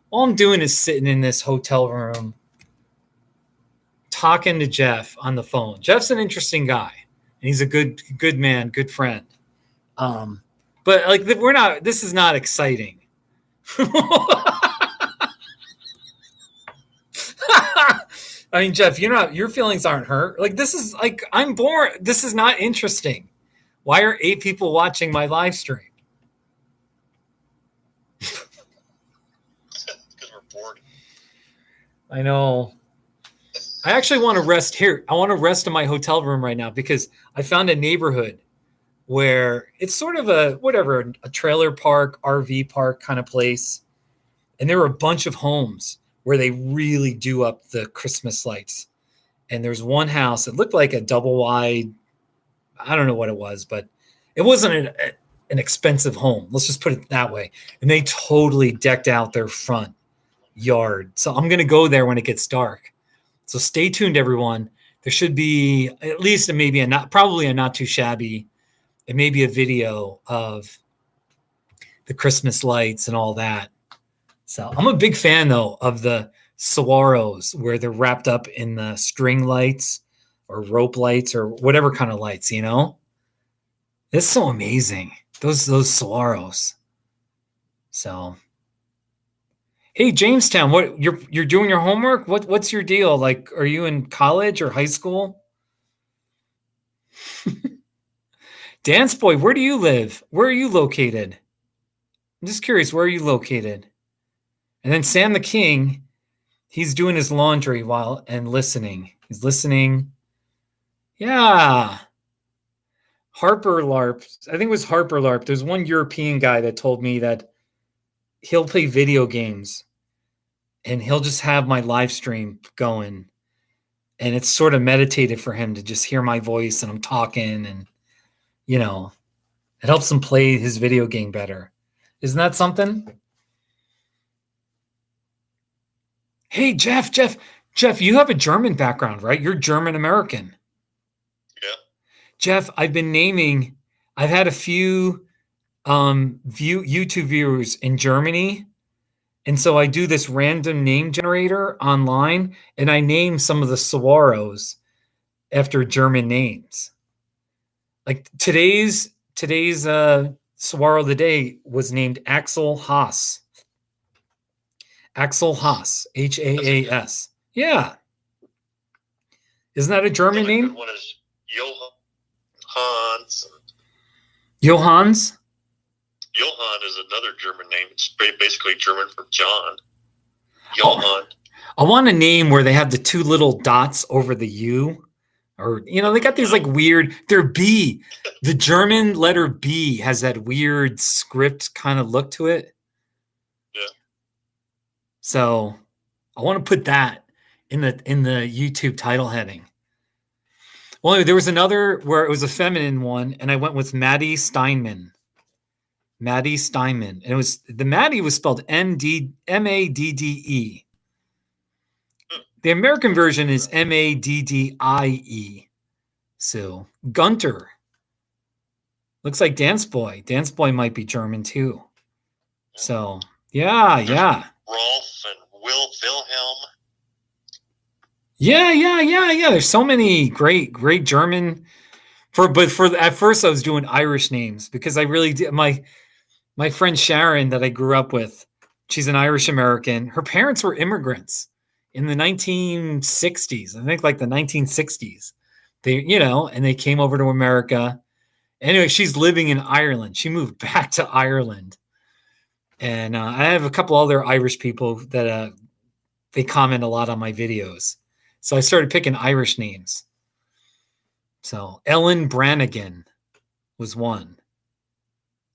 All I'm doing is sitting in this hotel room talking to Jeff on the phone. Jeff's an interesting guy, and he's a good man, good friend. But like this is not exciting. I mean, Jeff, your feelings aren't hurt. Like, this is like, I'm bored. This is not interesting. Why are 8 people watching my live stream? Because we're bored. I know. I actually want to rest here. I want to rest in my hotel room right now because I found a neighborhood where it's sort of a trailer park, RV park kind of place. And there were a bunch of homes where they really do up the Christmas lights. And there's one house, it looked like a double wide, I don't know what it was, but it wasn't an expensive home. Let's just put it that way. And they totally decked out their front yard. So I'm going to go there when it gets dark. So stay tuned, everyone. There should be at least probably a not too shabby, it may be a video of the Christmas lights and all that. So I'm a big fan, though, of the Saguaros where they're wrapped up in the string lights or rope lights or whatever kind of lights, you know? It's so amazing. Those Saguaros. So, hey, Jamestown, what you're doing your homework? What's your deal? Like, are you in college or high school? Dance Boy, where do you live? Where are you located? I'm just curious, where are you located? And then Sam the King, he's doing his laundry and listening. He's listening. Yeah. Harper LARP. I think it was Harper LARP. There's one European guy that told me that he'll play video games and he'll just have my live stream going. And it's sort of meditative for him to just hear my voice and I'm talking and, you know, it helps him play his video game better. Isn't that something? Hey, Jeff, you have a German background, right? You're German American. Yeah. Jeff, I've had a few YouTube viewers in Germany. And so I do this random name generator online and I name some of the Saguaros after German names. Like today's Saguaro of the day was named Axel Haas. Axel Haas, Haas. Yeah. Isn't that a German name? One is Johanns. Johanns? Johann is another German name. It's basically German for John. Johann. I want a name where they have the two little dots over the U. Or, you know, they got these like weird, they're B. The German letter B has that weird script kind of look to it. Yeah. So I want to put that in the YouTube title heading. Well, there was another where it was a feminine one, and I went with Maddie Steinman. Maddie Steinman. And it was the Maddie was spelled Madde. The American version is Maddie. So Gunter. Looks like Dance Boy. Dance Boy might be German too. So yeah. Rolf and Wilhelm. Yeah. There's so many great German. At first I was doing Irish names because I really did. My friend Sharon that I grew up with, she's an Irish American. Her parents were immigrants in the 1960s. I think like the 1960s. They came over to America. Anyway, she's living in Ireland. She moved back to Ireland. And I have a couple other Irish people that they comment a lot on my videos. So I started picking Irish names. So Ellen Brannigan was one.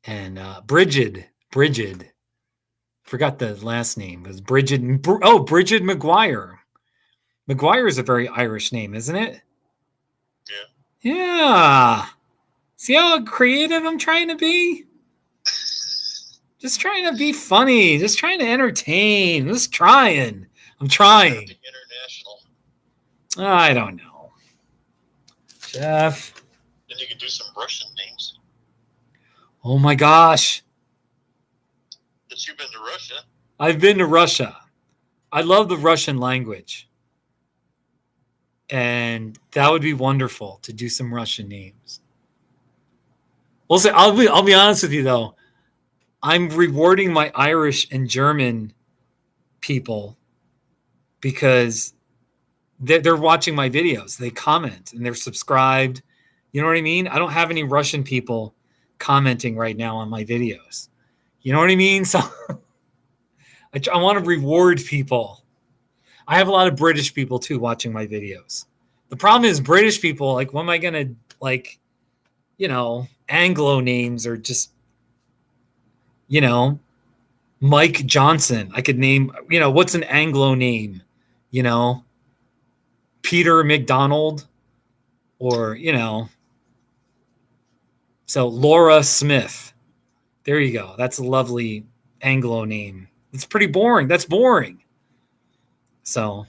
And Bridget. Forgot the last name. It was Bridget. Bridget McGuire. McGuire is a very Irish name, isn't it? Yeah. Yeah. See how creative I'm trying to be? Just trying to be funny. Just trying to entertain. I'm trying. International. I don't know. Jeff. Then you can do some Russian names. Oh my gosh. Since you've been to Russia. I've been to Russia. I love the Russian language. And that would be wonderful to do some Russian names. I'll be honest with you though. I'm rewarding my Irish and German people because they're watching my videos. They comment and they're subscribed. You know what I mean? I don't have any Russian people commenting right now on my videos. You know what I mean? So I want to reward people. I have a lot of British people too watching my videos. The problem is British people, like, what am I gonna like? Anglo names are just, Mike Johnson. I could name, what's an Anglo name? Peter McDonald, or so Laura Smith. There you go. That's a lovely Anglo name. It's pretty boring. That's boring. So,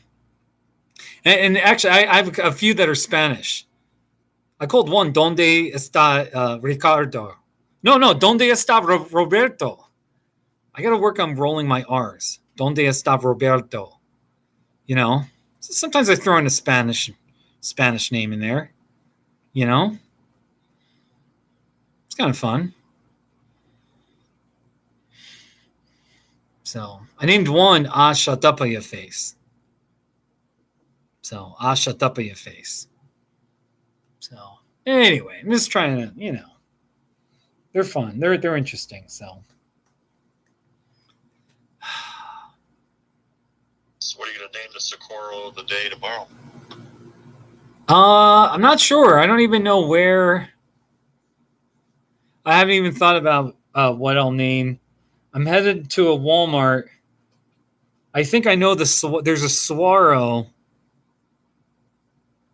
and actually, I have a few that are Spanish. I called one Donde está Ricardo? No, Donde está Roberto? I got to work on rolling my R's. Donde está Roberto? So sometimes I throw in a Spanish name in there. It's kind of fun. So I named one shut up your face. So shut up your face. So anyway, I'm just trying to, they're fun. They're interesting. So what are you going to name the Saguaro of the day tomorrow? I'm not sure. I don't even know where. I haven't even thought about what I'll name. I'm headed to a Walmart. I think I know there's a saguaro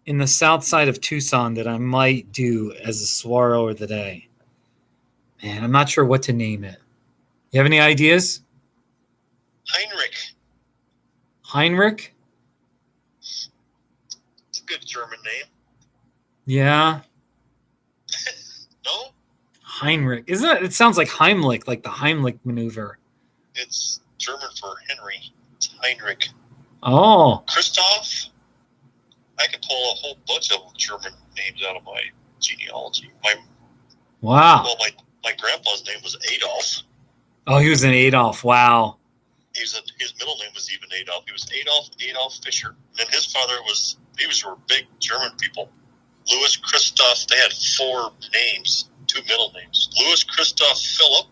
in the south side of Tucson that I might do as a saguaro of the day. Man, I'm not sure what to name it. You have any ideas? Heinrich? It's a good German name. Yeah. No? Heinrich. Isn't it? It sounds like Heimlich, like the Heimlich maneuver. It's German for Henry. It's Heinrich. Oh. Christoph? I could pull a whole bunch of German names out of my genealogy. Wow. Well, my grandpa's name was Adolf. Oh, he was an Adolf. Wow. His middle name was even Adolf. He was Adolf Fischer. And then his father were big German people. Louis Christoph, they had 4 names, 2 middle names. Louis Christoph Philipp.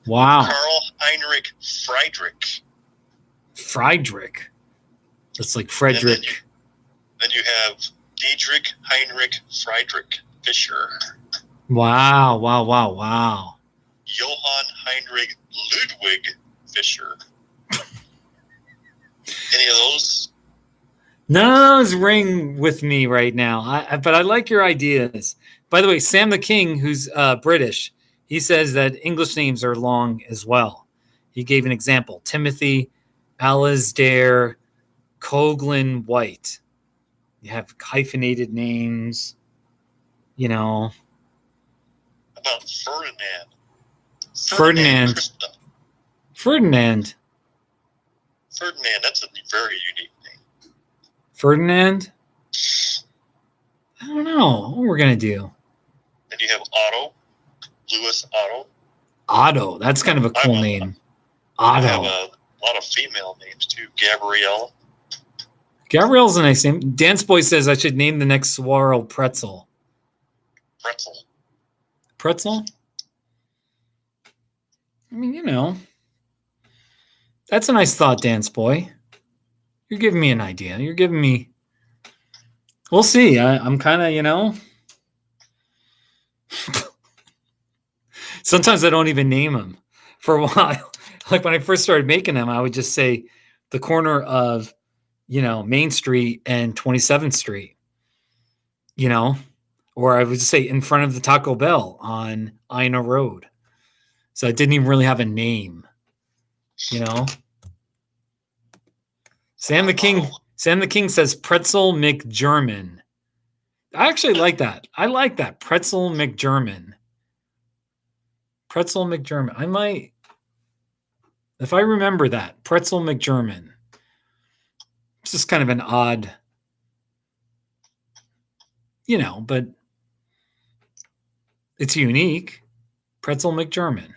Wow. Karl Heinrich Friedrich. Friedrich. That's like Frederick. Then you have Diedrich Heinrich Friedrich Fischer. Wow. Johann Heinrich Ludwig Fischer. Any of those? None of those ring with me right now. But I like your ideas. By the way, Sam the King, who's British, he says that English names are long as well. He gave an example: Timothy, Alasdair, Coghlan White. You have hyphenated names. How about Ferdinand. Ferdinand. That's a very unique name. Ferdinand? I don't know what we're going to do. Then you have Otto. Louis Otto. Otto. That's kind of a cool name. Otto. I have a lot of female names too. Gabrielle. Gabrielle's a nice name. Dance Boy says I should name the next saguaro Pretzel. Pretzel? I mean, that's a nice thought, Dance Boy. You're giving me an idea. You're giving me... We'll see. I'm kind of, Sometimes I don't even name them for a while. Like when I first started making them, I would just say the corner of, Main Street and 27th Street, or I would just say in front of the Taco Bell on Ina Road. So I didn't even really have a name, Sam the King says Pretzel McGerman. I actually like that. I like that. Pretzel McGerman. I might, if I remember that, Pretzel McGerman. It's just kind of an odd, but it's unique. Pretzel McGerman.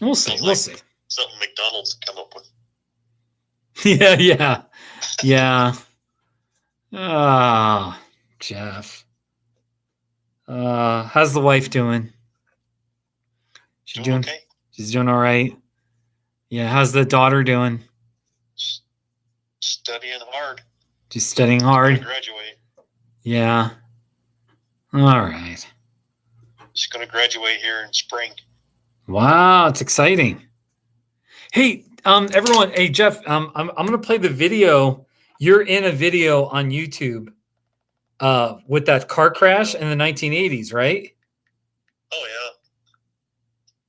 We'll see. Something McDonald's come up with. Yeah. Ah, Jeff. How's the wife doing? She's doing okay. She's doing all right. Yeah. How's the daughter doing? studying hard. She's studying hard. Graduate. Yeah. All right. She's going to graduate here in spring. Wow, it's exciting. Hey, everyone. Hey, Jeff. I'm going to play the video. You're in a video on YouTube, with that car crash in the 1980s, right? Oh yeah.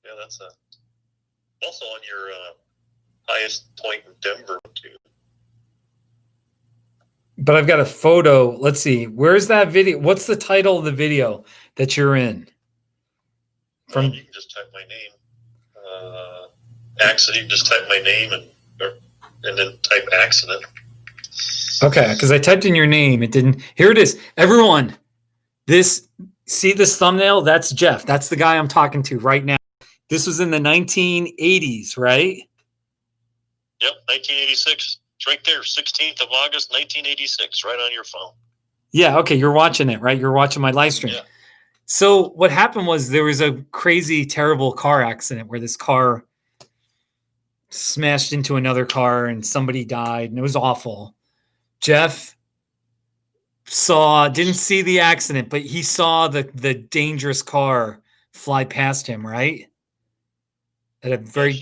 Yeah, that's also on your highest point in Denver too. But I've got a photo. Let's see. Where's that video? What's the title of the video that you're in? You can just type my name. Accident. You can just type my name and then type accident. Okay, because I typed in your name. It didn't. Here it is. Everyone, see this thumbnail? That's Jeff. That's the guy I'm talking to right now. This was in the 1980s, right? Yep, 1986. It's right there, 16th of August, 1986, right on your phone. Yeah, okay, you're watching it, right? You're watching my live stream. Yeah. So what happened was there was a crazy, terrible car accident where this car smashed into another car and somebody died, and it was awful. Jeff didn't see the accident, but he saw the dangerous car fly past him, right? At a very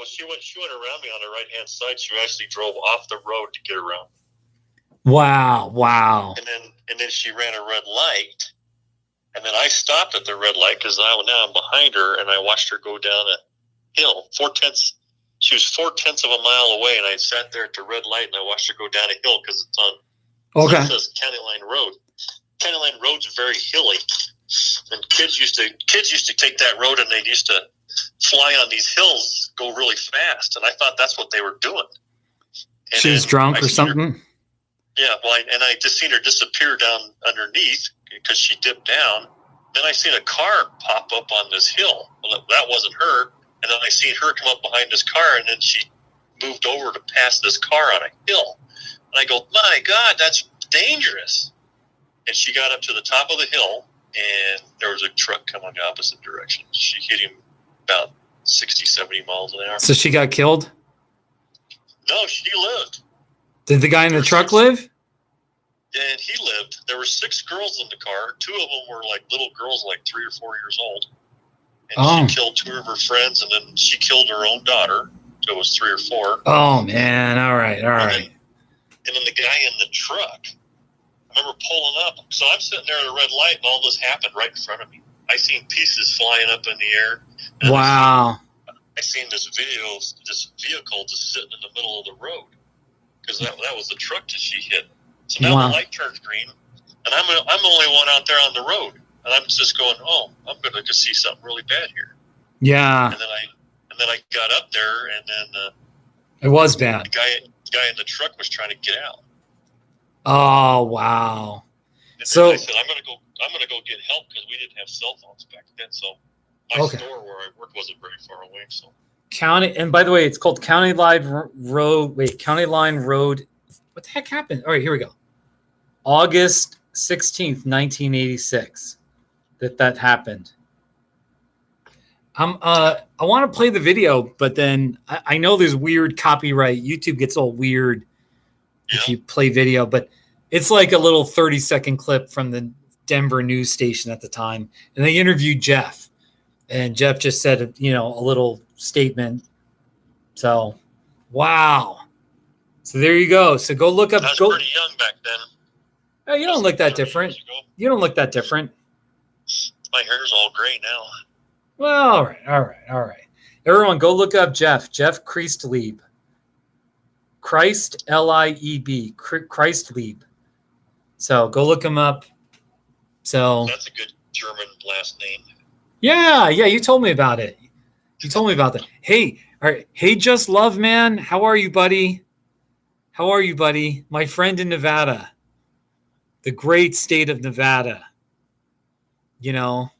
she went around me on the right hand side. She actually drove off the road to get around. Wow. And then she ran a red light, and then I stopped at the red light because now I'm behind her, and I watched her go down a hill. She was 4/10 of a mile away, and I sat there at the red light, and I watched her go down a hill because it's on. Okay. It says County Line Road. County Line Road's very hilly, and kids used to take that road, and they used to fly on these hills, go really fast, and I thought that's what they were doing. And she was drunk or something. Yeah, well, I just seen her disappear down underneath because she dipped down. Then I seen a car pop up on this hill. Well, that wasn't her. And then I seen her come up behind this car, and then she moved over to pass this car on a hill. And I go, my God, that's dangerous. And she got up to the top of the hill, and there was a truck coming the opposite direction. She hit him about 60, 70 miles an hour. So she got killed? No, she lived. Did the guy in the truck live? And he lived. There were 6 girls in the car. 2 of them were like little girls, like 3 or 4 years old. And she killed 2 of her friends, and then she killed her own daughter. So it was 3 or 4. Oh, man. All right. And then the guy in the truck, I remember pulling up. So I'm sitting there at a red light, and all this happened right in front of me. I seen pieces flying up in the air. Wow. I seen this vehicle just sitting in the middle of the road. Because that was the truck that she hit. So now the light turns green, and I'm the only one out there on the road, and I'm just going, oh, I'm going to see something really bad here. Yeah. And then I got up there, and then it was bad. The guy in the truck was trying to get out. Oh wow! And so I said, I'm going to go get help because we didn't have cell phones back then. So my store where I worked wasn't very far away. So County, and by the way, it's called County Line Road. Wait, County Line Road. What the heck happened? All right, here we go. August 16th, 1986. That happened. I want to play the video, but then I know there's weird copyright. YouTube gets all weird if you play video, but it's like a little 30-second clip from the Denver news station at the time. And they interviewed Jeff, and Jeff just said, a little statement. So, wow. So there you go. So go look up. I was pretty young back then. Oh, you don't look that different. You don't look that different. My hair's all gray now. Well, all right. Everyone, go look up Jeff Christlieb. Christ, Lieb. Christlieb. So go look him up. So that's a good German last name. Yeah. You told me about it. You told me about that. Hey, all right. Hey, Just Love, man. How are you, buddy? My friend in Nevada. The great state of Nevada. How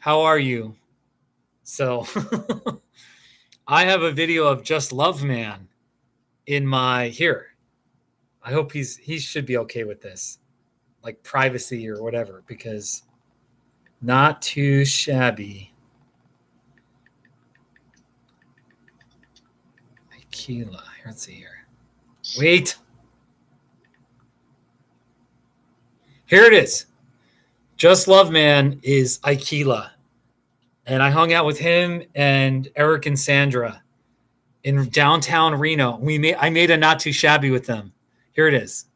are you? So I have a video of Just Love Man in my here. I hope he should be okay with this, like privacy or whatever, because not too shabby. Tequila. Let's see here. Wait. Here it is. Just Love Man is Aikila. And I hung out with him and Eric and Sandra in downtown Reno. I made a Not Too Shabby with them. Here it is.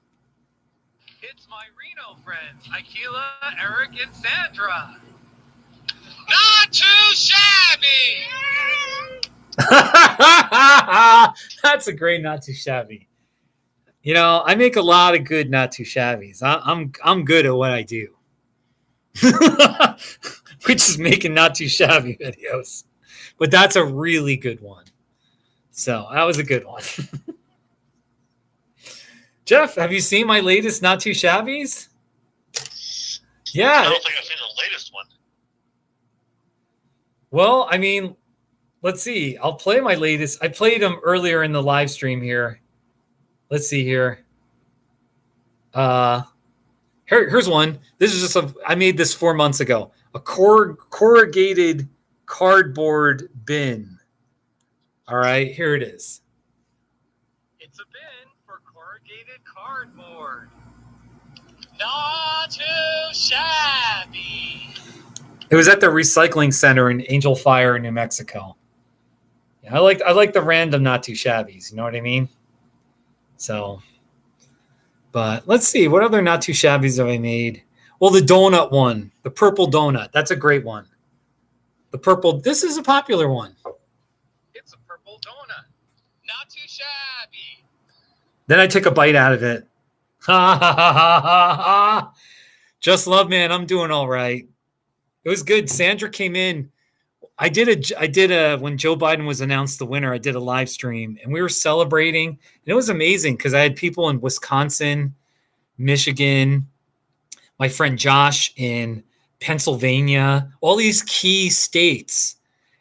It's my Reno friends, Aquila, Eric, and Sandra. Not too shabby. That's a great Not Too Shabby. You know, I make a lot of good Not Too Shabbies. I'm good at what I do. Which is making Not Too Shabby videos. But that's a really good one. So that was a good one. Jeff, have you seen my latest Not Too Shabbies? Yeah. I don't think I've seen the latest one. Well, I mean, let's see. I'll play my latest. I played them earlier in the live stream here. Let's see here. Here's one. This is just I made this 4 months ago. A corrugated cardboard bin. All right, here it is. It's a bin for corrugated cardboard. Not too shabby. It was at the recycling center in Angel Fire, New Mexico. Yeah, I like the random Not Too Shabbies. You know what I mean? So, but let's see. What other Not Too Shabbies have I made? Well, the donut one. The purple donut. That's a great one. The purple. This is a popular one. It's a purple donut. Not too shabby. Then I took a bite out of it. Ha ha ha ha ha ha. Just Love Man. I'm doing all right. It was good. Sandra came in. I did when Joe Biden was announced the winner, I did a live stream and we were celebrating. And it was amazing because I had people in Wisconsin, Michigan, my friend Josh in Pennsylvania, all these key states.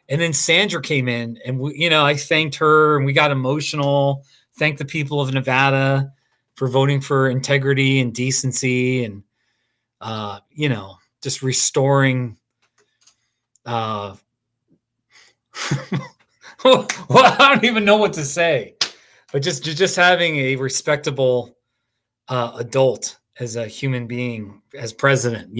And then Sandra came in and I thanked her and we got emotional. Thanked the people of Nevada for voting for integrity and decency and, just restoring well, I don't even know what to say, but just having a respectable adult as a human being as president,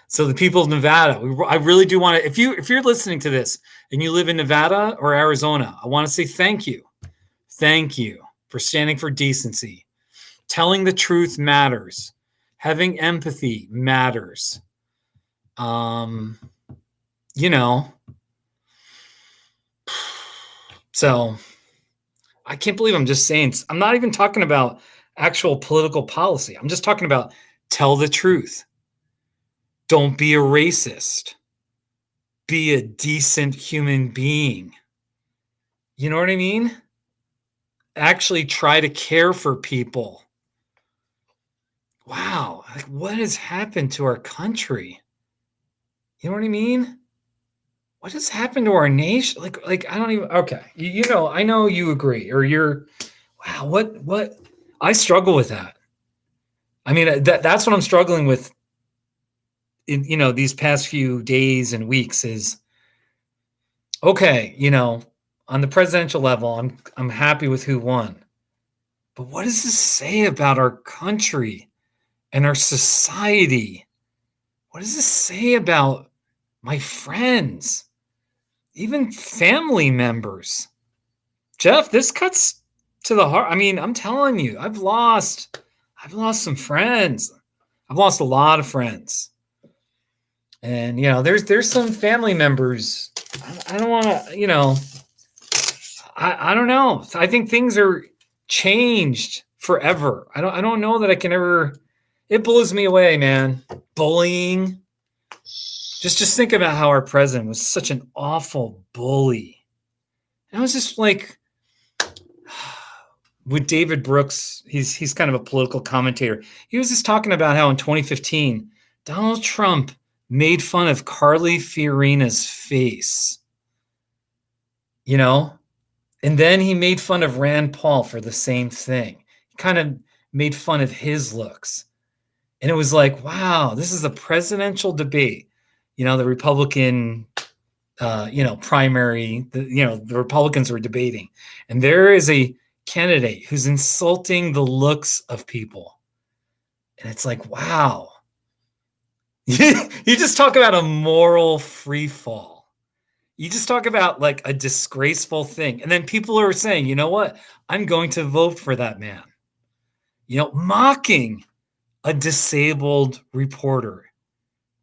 So the people of Nevada, I really do want to. If you're listening to this and you live in Nevada or Arizona, I want to say thank you for standing for decency. Telling the truth matters. Having empathy matters. So I can't believe I'm just saying, I'm not even talking about actual political policy. I'm just talking about tell the truth. Don't be a racist. Be a decent human being. You know what I mean? Actually try to care for people. Wow. Like, what has happened to our country? You know what I mean? What has happened to our nation? Like I don't even. Okay, I know you agree, or you're. Wow, what? I struggle with that. I mean, that's what I'm struggling with. In these past few days and weeks is. Okay, on the presidential level, I'm happy with who won, but what does this say about our country and our society? What does this say about my friends, even family members? Jeff, this cuts to the heart. I mean, I'm telling you, I've lost some friends. I've lost a lot of friends. And, there's some family members. I don't want to, I don't know. I think things are changed forever. I don't know that I can ever, it blows me away, man. Bullying. Just think about how our president was such an awful bully. And I was just like, with David Brooks, he's kind of a political commentator. He was just talking about how in 2015, Donald Trump made fun of Carly Fiorina's face. And then he made fun of Rand Paul for the same thing. He kind of made fun of his looks. And it was like, wow, this is a presidential debate. The Republican, primary, the Republicans were debating. And there is a candidate who's insulting the looks of people. And it's like, wow, You just talk about a moral free fall. You just talk about like a disgraceful thing. And then people are saying, you know what? I'm going to vote for that man. Mocking a disabled reporter.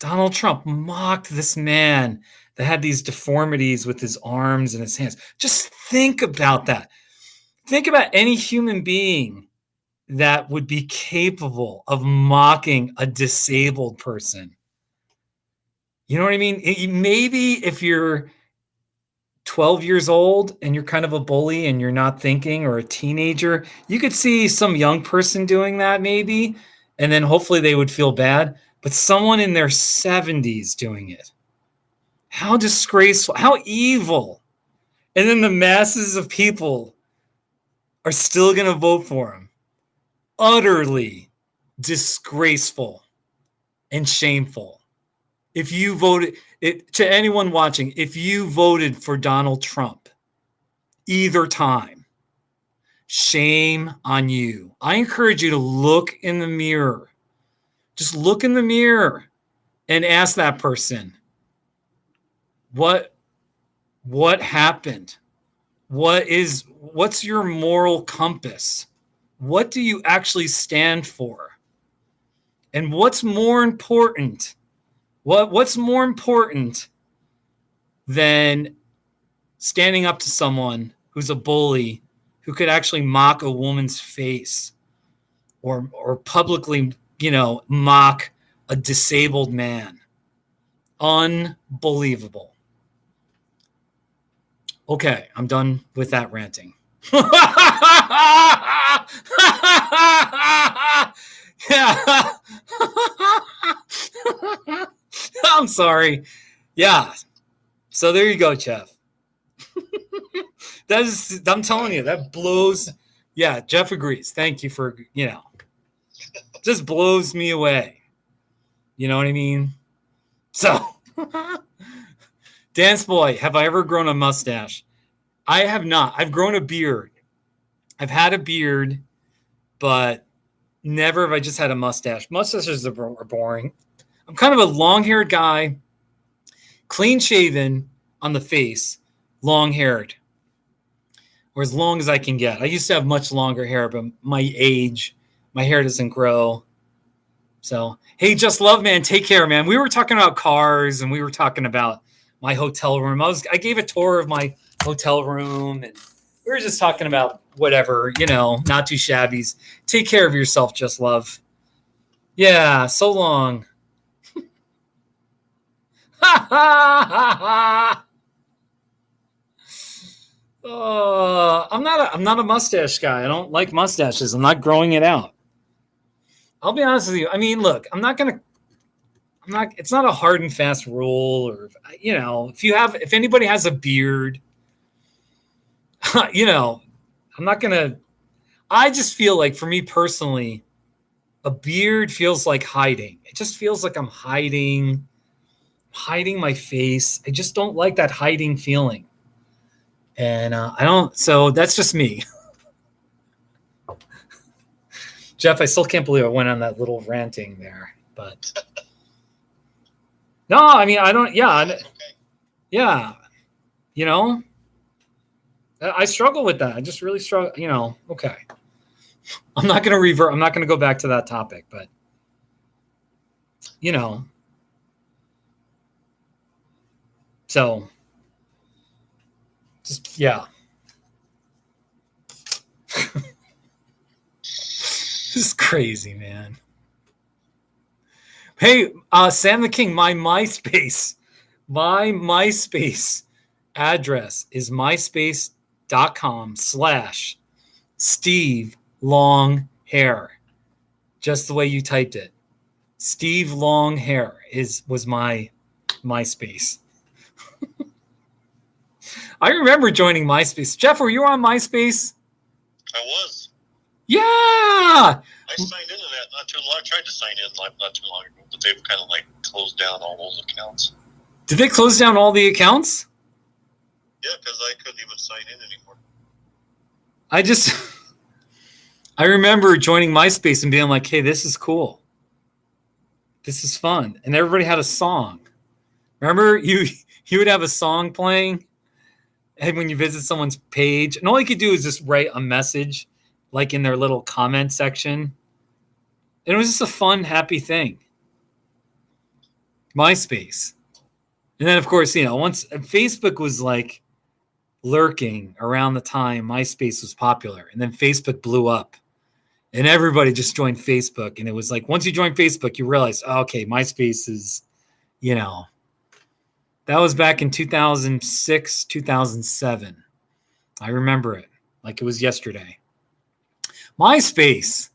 Donald Trump mocked this man that had these deformities with his arms and his hands. Just think about that. Think about any human being that would be capable of mocking a disabled person. You know what I mean? Maybe if you're 12 years old and you're kind of a bully and you're not thinking, or a teenager, you could see some young person doing that maybe, and then hopefully they would feel bad. But someone in their 70s doing it, how disgraceful, how evil. And then the masses of people are still going to vote for him. Utterly disgraceful and shameful. If you voted, to anyone watching, if you voted for Donald Trump either time, shame on you. I encourage you to look in the mirror. Just look in the mirror and ask that person, what happened? What's your moral compass? What do you actually stand for? And what's more important? What's more important than standing up to someone who's a bully, who could actually mock a woman's face, or publicly, mock a disabled man? Unbelievable. Okay, I'm done with that ranting. Yeah. I'm sorry. Yeah. So there you go, Jeff. I'm telling you, that blows. Yeah, Jeff agrees. Thank you for, just blows me away. You know what I mean? So, Dance Boy, have I ever grown a mustache? I have not. I've grown a beard. I've had a beard, but never have I just had a mustache. Mustaches are boring. I'm kind of a long-haired guy, clean-shaven on the face, long-haired, or as long as I can get. I used to have much longer hair, but my age, my hair doesn't grow. So, hey, Just Love, man, take care, man. We were talking about cars, and we were talking about my hotel room. I gave a tour of my hotel room, and we were just talking about whatever, not too shabby. Take care of yourself, Just Love. Yeah, so long. I'm not a mustache guy. I don't like mustaches. I'm not growing it out. I'll be honest with you. I mean, look, it's not a hard and fast rule, or, if anybody has a beard, I'm not going to, I just feel like, for me personally, a beard feels like hiding. It just feels like I'm hiding my face. I just don't like that hiding feeling. And I don't, so that's just me. Jeff, I still can't believe I went on that little ranting there, but no, I mean, I don't, yeah. I struggle with that. I just really struggle, okay. I'm not going to go back to that topic, but so just, yeah. This is crazy, man. Hey, Sam the King, my MySpace address is myspace.com/Steve Long Hair. Just the way you typed it. Steve Long Hair was my MySpace. I remember joining MySpace. Jeff, were you on MySpace? I was. Yeah. I signed into that not too long. I tried to sign in not too long ago, but they've kind of closed down all those accounts. Did they close down all the accounts? Yeah, because I couldn't even sign in anymore. I remember joining MySpace and being like, hey, this is cool. This is fun. And everybody had a song. Remember, you would have a song playing, and when you visit someone's page, and all you could do is just write a message, like in their little comment section. And it was just a fun, happy thing. MySpace. And then, of course, once Facebook was like lurking around the time MySpace was popular, and then Facebook blew up. And everybody just joined Facebook. And it was like, once you join Facebook, you realize, oh, okay, MySpace is, that was back in 2006, 2007. I remember it like it was yesterday. MySpace.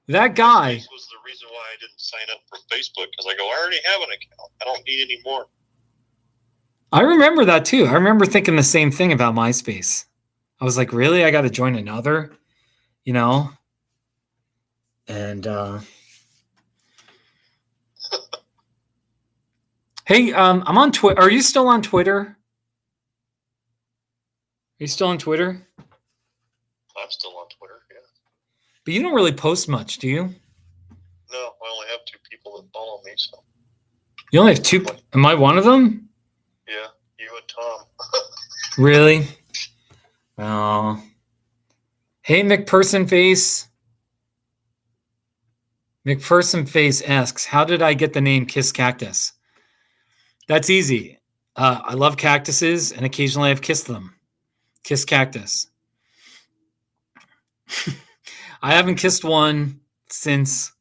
That guy. This was the reason why I didn't sign up for Facebook, because I go, I already have an account. I don't need any more. I remember that too. I remember thinking the same thing about MySpace. I was like, really? I got to join another, And hey, I'm on Twitter. Are you still on Twitter? Are you still on Twitter? I'm still on Twitter, yeah. But you don't really post much, do you? No, I only have 2 people that follow me, so. You only have 2. Am I one of them? Yeah, you and Tom. Really? Oh. Hey, McPherson Face. McPherson Face asks, how did I get the name Kiss Cactus? That's easy. I love cactuses, and occasionally I've kissed them. Kiss Cactus. I haven't kissed one since,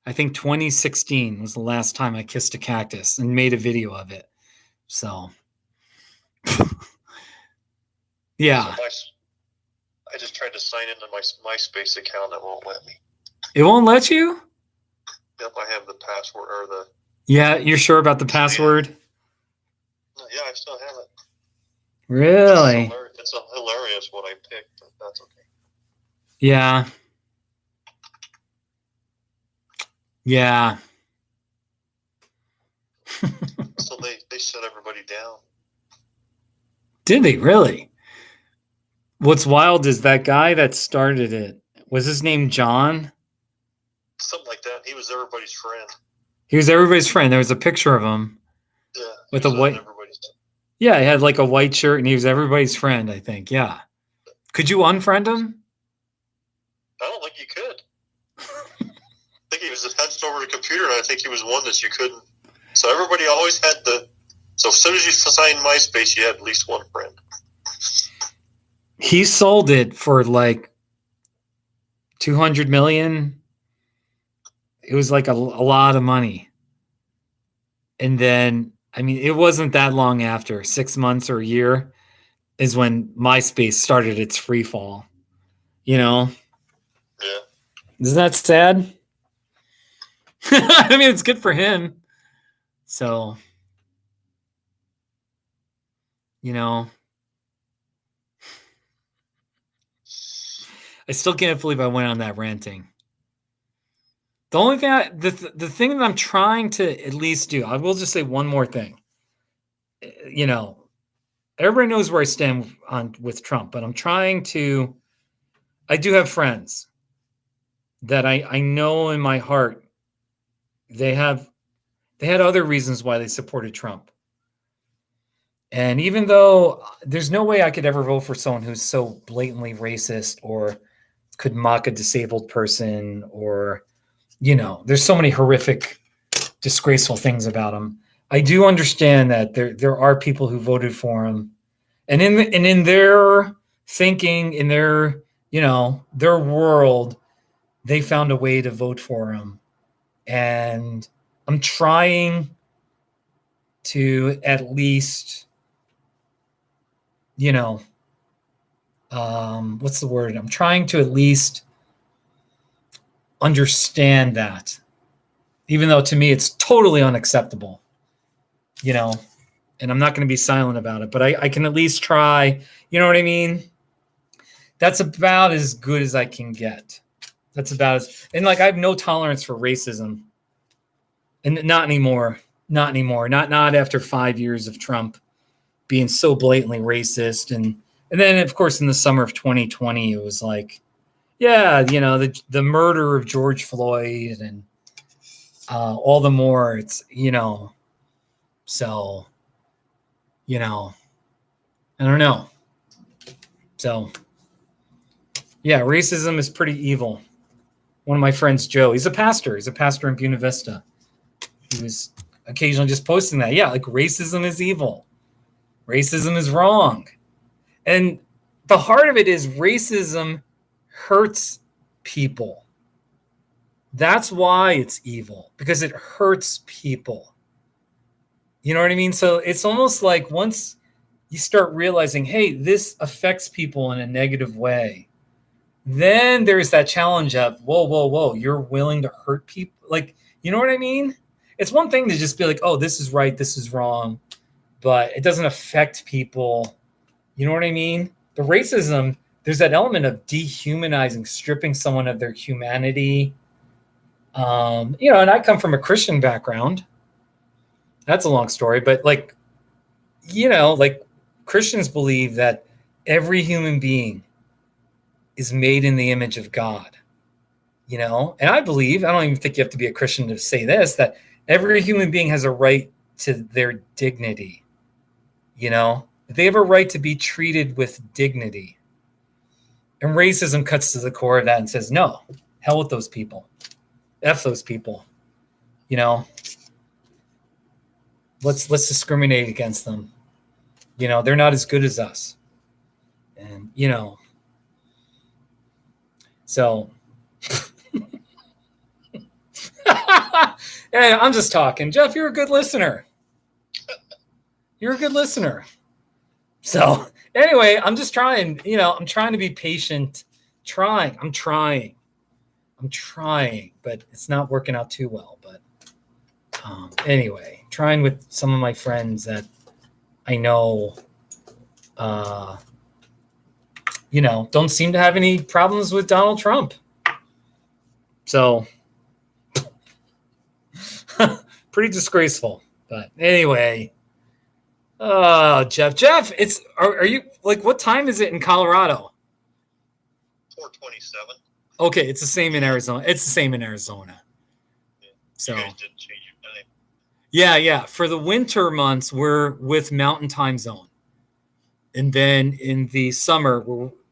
I think 2016 was the last time I kissed a cactus and made a video of it. So, yeah. I just tried to sign into my MySpace account. It won't let me. It won't let you? Yep, I have the password or the... Yeah, you're sure about the password? Yeah, I still have it. Really? It's hilarious what I picked, but that's okay. Yeah. Yeah. So they shut everybody down. Did they really? What's wild is that guy that started it. Was his name John? Something like that. He was everybody's friend. He was everybody's friend. There was a picture of him. Yeah. With a white... Yeah, he had like a white shirt and he was everybody's friend, I think. Yeah. Could you unfriend him? I don't think you could. I think he was hunched over the computer, and I think he was one that you couldn't. So everybody always had so as soon as you signed MySpace, you had at least one friend. He sold it for like $200 million. It was like a lot of money. And then, I mean, it wasn't that long after, 6 months or a year, is when MySpace started its free fall. Yeah. Isn't that sad? I mean, it's good for him. So, I still can't believe I went on that ranting. The only thing, the thing that I'm trying to at least do, I will just say one more thing. Everybody knows where I stand with Trump, but I'm trying to. I do have friends that I know in my heart they had other reasons why they supported Trump. And even though there's no way I could ever vote for someone who's so blatantly racist or could mock a disabled person or, there's so many horrific, disgraceful things about him. I do understand that there are people who voted for him, and in their thinking, in their their world, they found a way to vote for him, and I'm trying to at least, what's the word? I'm trying to at least understand that, even though to me it's totally unacceptable, and I'm not going to be silent about it, but I can at least try, you know what I mean? That's about as good as I can get. That's about as, and like, I have no tolerance for racism, and not anymore, not after 5 years of Trump being so blatantly racist. And then of course in the summer of 2020, it was like, Yeah, the murder of George Floyd and all the more it's, so, I don't know. So, yeah, racism is pretty evil. One of my friends, Joe, he's a pastor. He's a pastor in Buena Vista. He was occasionally just posting that. Yeah, like racism is evil. Racism is wrong. And the heart of it is racism hurts people. That's why it's evil, because it hurts people. You know what I mean? So it's almost like once you start realizing, hey, this affects people in a negative way, then there's that challenge of, whoa, you're willing to hurt people? Like, you know what I mean? It's one thing to just be like, oh, this is right, this is wrong, but it doesn't affect people. You know what I mean? The racism, there's that element of dehumanizing, stripping someone of their humanity. And I come from a Christian background. That's a long story, but like Christians believe that every human being is made in the image of God, and I believe, I don't even think you have to be a Christian to say this, that every human being has a right to their dignity. They have a right to be treated with dignity. And racism cuts to the core of that and says, no, hell with those people. F those people. Let's discriminate against them. They're not as good as us. And, so hey, I'm just talking. Jeff, you're a good listener. You're a good listener. So anyway, I'm just trying, I'm trying to be patient. I'm trying, but it's not working out too well. But anyway, trying with some of my friends that I know, don't seem to have any problems with Donald Trump. So pretty disgraceful. But anyway, Jeff, are you like, what time is it in Colorado? 4:27. Okay, it's the same in Arizona. Yeah. So you guys didn't change your time. Yeah. For the winter months, we're with Mountain Time Zone, and then in the summer,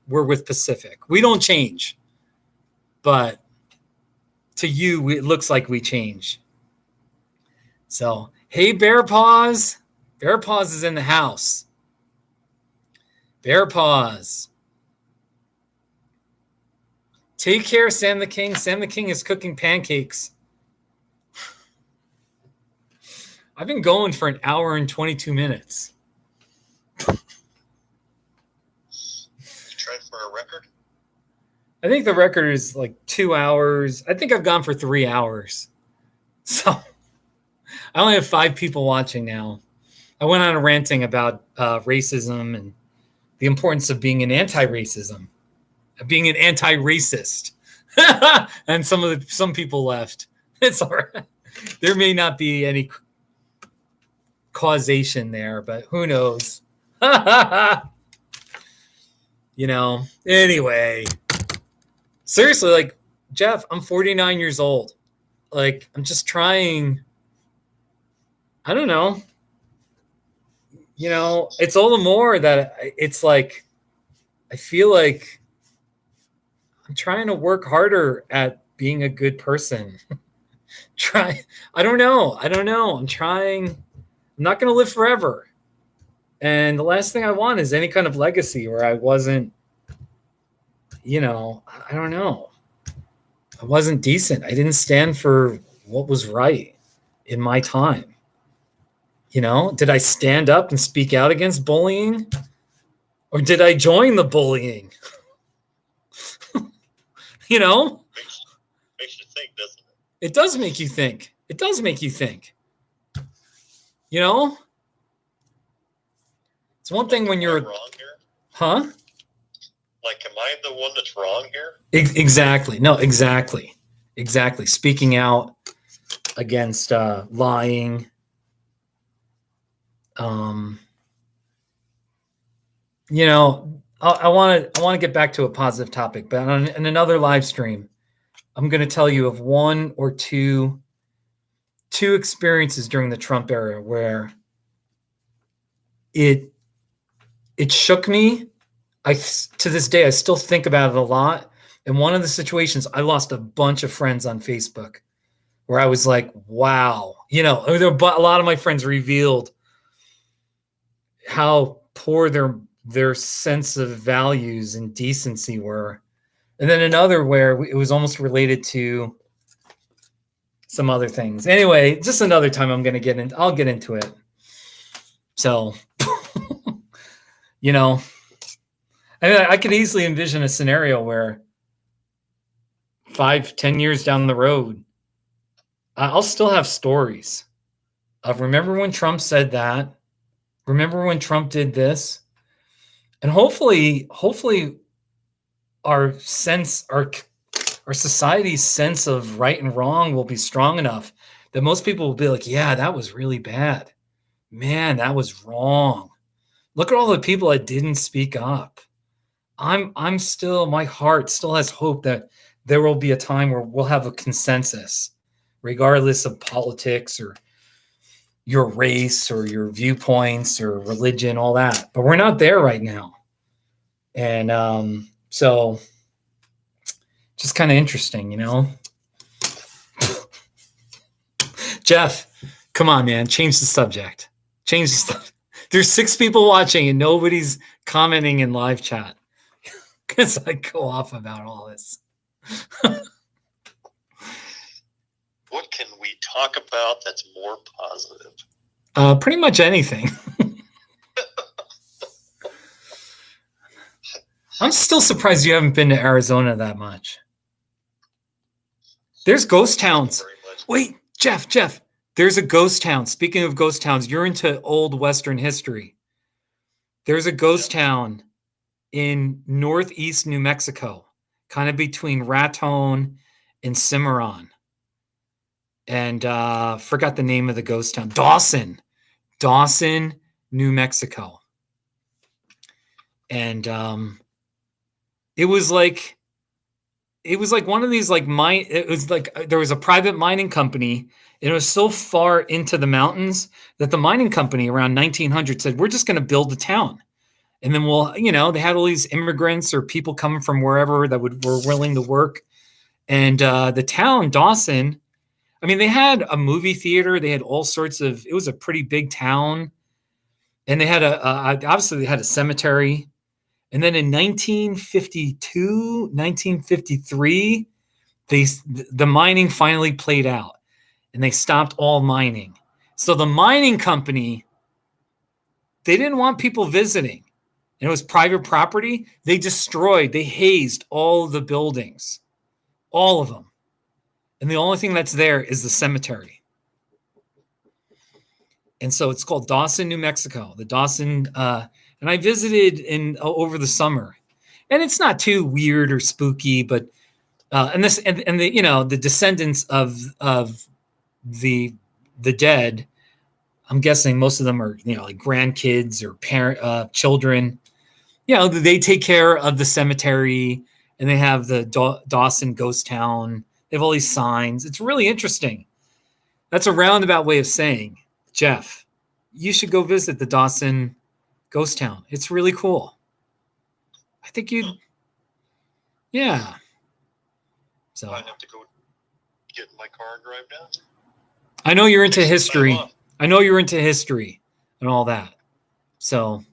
we're with Pacific. We don't change, but to you, it looks like we change. So, hey, Bear Paws. Bear Paws is in the house. Bear Paws. Take care, Sam the King. Sam the King is cooking pancakes. I've been going for an hour and 22 minutes. You tried for a record? I think the record is like 2 hours. I think I've gone for 3 hours. So I only have 5 people watching now. I went on a ranting about racism and the importance of being an anti-racism, being an anti-racist. And some people left. It's all right. There may not be any causation there, but who knows? Anyway, seriously, like, Jeff, I'm 49 years old. Like, I'm just trying. I don't know. It's all the more that it's like, I feel like I'm trying to work harder at being a good person. I don't know. I'm trying. I'm not going to live forever. And the last thing I want is any kind of legacy where I wasn't, I don't know. I wasn't decent. I didn't stand for what was right in my time. Did I stand up and speak out against bullying? Or did I join the bullying? Makes you think, doesn't it? It does make you think. It's one thing when you're wrong here. Huh? Like, am I the one that's wrong here? Exactly. No, exactly. Speaking out against lying. I want to get back to a positive topic, but in another live stream, I'm going to tell you of one or two experiences during the Trump era where it shook me. To this day, I still think about it a lot. And one of the situations, I lost a bunch of friends on Facebook where I was like, wow, a lot of my friends revealed how poor their sense of values and decency were. And then another where it was almost related to some other things. Anyway, just another time I'll get into it. So, I could easily envision a scenario where 5-10 years down the road, I'll still have stories of remember when Trump said that, remember when Trump did this, and hopefully our society's sense of right and wrong will be strong enough that most people will be like, yeah, that was really bad. Man, that was wrong. Look at all the people that didn't speak up. I'm still, my heart still has hope that there will be a time where we'll have a consensus, regardless of politics or your race or your viewpoints or religion, all that. But we're not there right now. And so just kind of interesting, Jeff, come on, man. Change the subject. Change the subject. There's 6 people watching and nobody's commenting in live chat because I go off about all this. What can we talk about that's more positive? Pretty much anything. I'm still surprised you haven't been to Arizona that much. There's ghost towns. Wait, Jeff, there's a ghost town. Speaking of ghost towns, you're into old Western history. There's a ghost town in northeast New Mexico, kind of between Raton and Cimarron. And forgot the name of the ghost town. Dawson, New Mexico. And it was like one of these it was like there was a private mining company, and it was so far into the mountains that the mining company around 1900 said, we're just going to build a town. And then they had all these immigrants or people coming from wherever that were willing to work. And the town, Dawson, they had a movie theater. They had all sorts of, it was a pretty big town. And they had obviously they had a cemetery. And then in 1952, 1953, the mining finally played out and they stopped all mining. So the mining company, they didn't want people visiting. And it was private property. They hazed all the buildings, all of them. And the only thing that's there is the cemetery. And so it's called Dawson, New Mexico. The Dawson, and I visited over the summer, and it's not too weird or spooky, but the descendants of the dead, I'm guessing most of them are like grandkids or children. They take care of the cemetery, and they have the Dawson ghost town. They have all these signs. It's really interesting. That's a roundabout way of saying, Jeff, you should go visit the Dawson ghost town. It's really cool. I think yeah. So I have to go get in my car and drive down. I know you're into history. And all that. So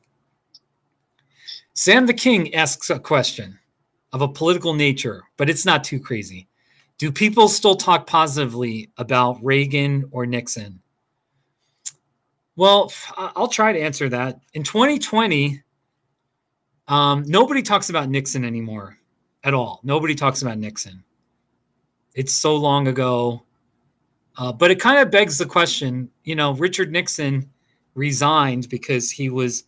Sam the King asks a question of a political nature, but it's not too crazy. Do people still talk positively about Reagan or Nixon? Well, I'll try to answer that. In 2020, nobody talks about Nixon anymore at all. Nobody talks about Nixon. It's so long ago. But it kind of begs the question, Richard Nixon resigned because he was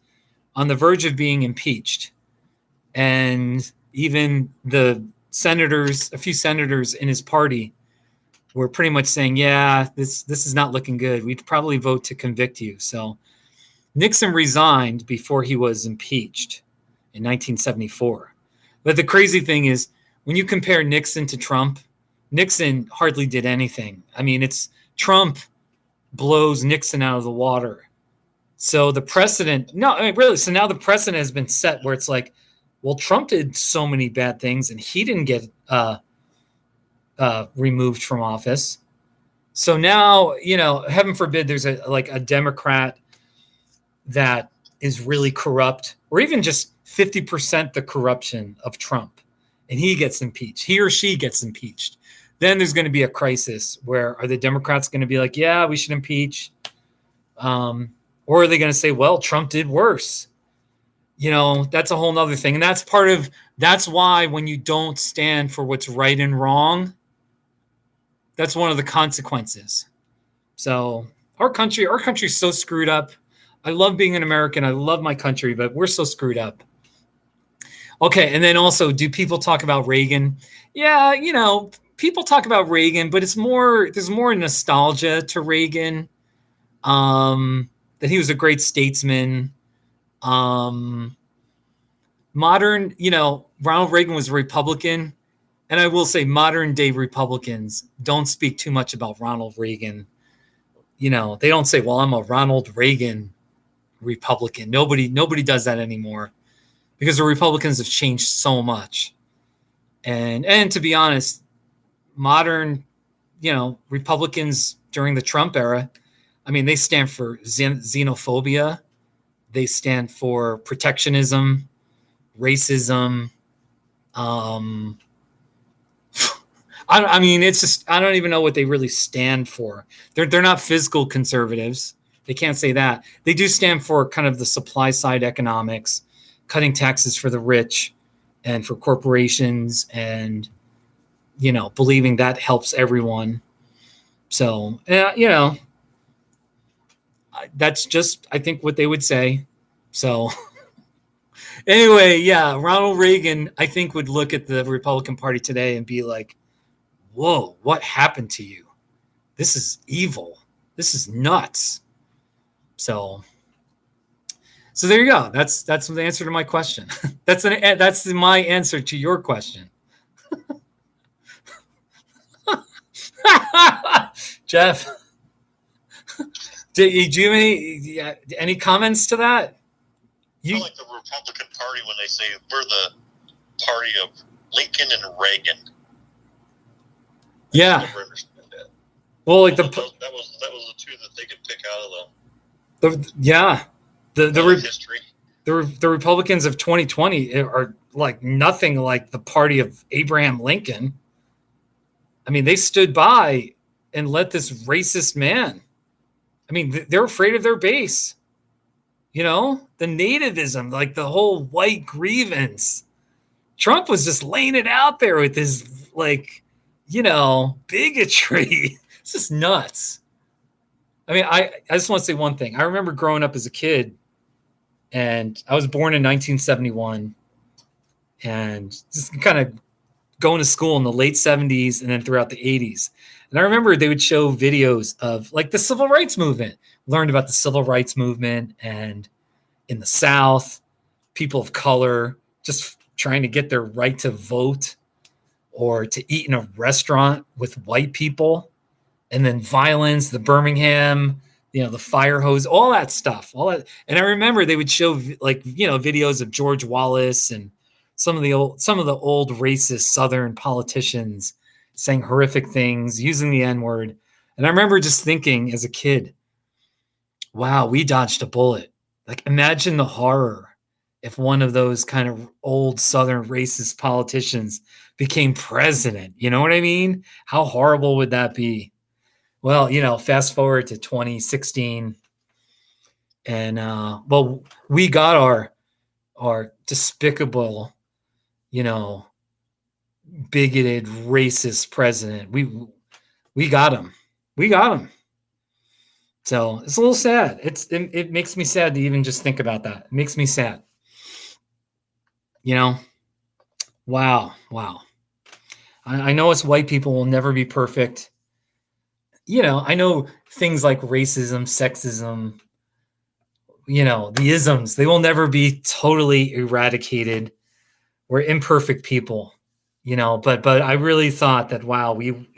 on the verge of being impeached. And even a few senators in his party were pretty much saying, yeah, this is not looking good. We'd probably vote to convict you. So Nixon resigned before he was impeached. in 1974. But the crazy thing is, when you compare Nixon to Trump, Nixon hardly did anything. I mean, it's Trump blows Nixon out of the water. So the precedent, no, I mean, really, so now the precedent has been set where it's like, well, Trump did so many bad things and he didn't get removed from office. So now, heaven forbid there's a Democrat that is really corrupt, or even just 50% the corruption of Trump, and he gets impeached, he or she gets impeached. Then there's going to be a crisis where are the Democrats going to be like, yeah, we should impeach? Or are they going to say, well, Trump did worse? That's a whole nother thing. And that's why when you don't stand for what's right and wrong, that's one of the consequences. So our country's so screwed up. I love being an American. I love my country, but we're so screwed up. Okay. And then also, do people talk about Reagan? Yeah. People talk about Reagan, but there's more nostalgia to Reagan, that he was a great statesman. Modern, Ronald Reagan was a Republican, and I will say modern day Republicans don't speak too much about Ronald Reagan. They don't say, well, I'm a Ronald Reagan Republican. Nobody does that anymore because the Republicans have changed so much. And to be honest, modern, Republicans during the Trump era, I mean, they stand for xenophobia. They stand for protectionism, racism. I mean, it's just, I don't even know what they really stand for. They're not fiscal conservatives. They can't say that. They do stand for kind of the supply side economics, cutting taxes for the rich and for corporations, and, believing that helps everyone. So, that's just, I think, what they would say. So anyway, yeah, Ronald Reagan, I think, would look at the Republican Party today and be like, whoa, what happened to you? This is evil. This is nuts. So there you go. That's the answer to my question. That's my answer to your question. Jeff, do you have any comments to that? I like the Republican Party when they say we're the party of Lincoln and Reagan. Yeah. I never understood that. Well, like that was the two that they could pick out of the history. The Republicans of 2020 are like nothing like the party of Abraham Lincoln. I mean, they stood by and let this racist man. I mean, they're afraid of their base. The nativism, like the whole white grievance. Trump was just laying it out there with his, bigotry. It's just nuts. I mean, I just want to say one thing. I remember growing up as a kid, and I was born in 1971, and just kind of going to school in the late 70s and then throughout the 80s. And I remember they would show videos of like the civil rights movement, learned about the civil rights movement, and in the South, people of color just trying to get their right to vote or to eat in a restaurant with white people, and then violence, the Birmingham, the fire hose, all that stuff, all that. And I remember they would show videos of George Wallace and some of the old racist Southern politicians saying horrific things, using the N-word. And I remember just thinking as a kid, wow, we dodged a bullet. Like, imagine the horror if one of those kind of old Southern racist politicians became president. You know what I mean? How horrible would that be? Well, fast forward to 2016, and we got our despicable, bigoted, racist president. We got him. We got him. So it's a little sad. It makes me sad to even just think about that. It makes me sad. Wow. I know us white people will never be perfect. I know things like racism, sexism, the isms, they will never be totally eradicated. We're imperfect people, but I really thought that, wow, we,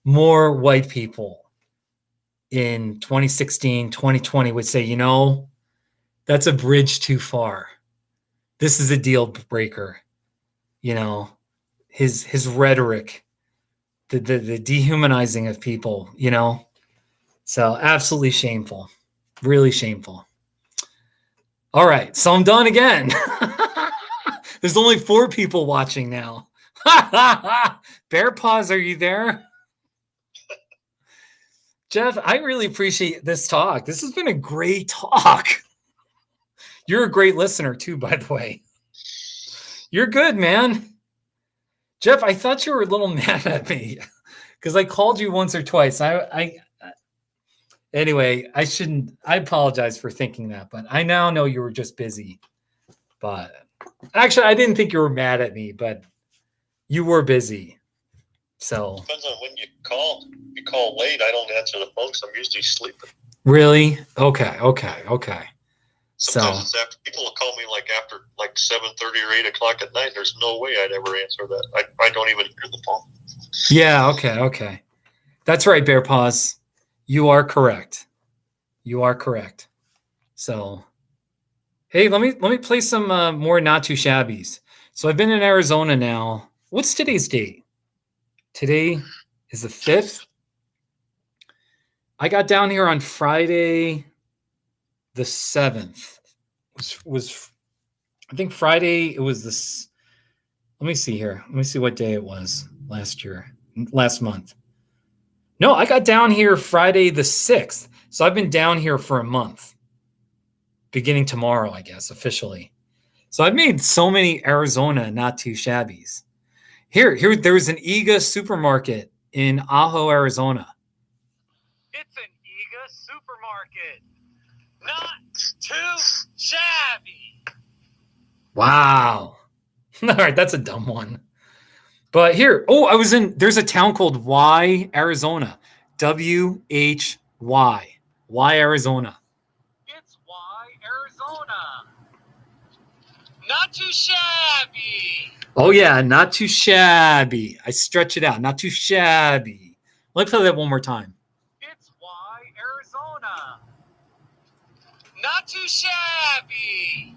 more white people in 2016, 2020 would say, that's a bridge too far. This is a deal breaker. His rhetoric, the dehumanizing of people, So absolutely shameful. Really shameful. All right, so I'm done again. There's only 4 people watching now. Bear Paws, are you there? Jeff, I really appreciate this talk. This has been a great talk. You're a great listener too, by the way. You're good, man. Jeff, I thought you were a little mad at me because I called you once or twice. Anyway, I apologize for thinking that, but I now know you were just busy. But actually, I didn't think you were mad at me, but you were busy. So depends on when you call. If you call late, I don't answer the phone because I'm usually sleeping. Really? Okay. Sometimes it's after people will call me after 7:30 or 8 o'clock at night. There's no way I'd ever answer that. I don't even hear the phone. Yeah. Okay. That's right, Bear Paws. You are correct. So, hey, let me play some more not too shabbies. So I've been in Arizona now. What's today's date? Today is the 5th. I got down here on Friday the 7th. Was I think Friday it was this. Let me see here. Let me see what day it was last month. No, I got down here Friday the 6th. So I've been down here for a month. Beginning tomorrow, I guess, officially. So I've made so many Arizona not too shabbies. Here, there's an Ega supermarket in Ajo, Arizona. It's an Ega supermarket. Not too shabby. Wow. All right, that's a dumb one. But here, there's a town called Y, Arizona. W-H-Y. Y, Arizona. It's Y, Arizona. Not too shabby. Oh, yeah, not too shabby. I stretch it out. Not too shabby. Let me play that one more time. It's Y, Arizona. Not too shabby.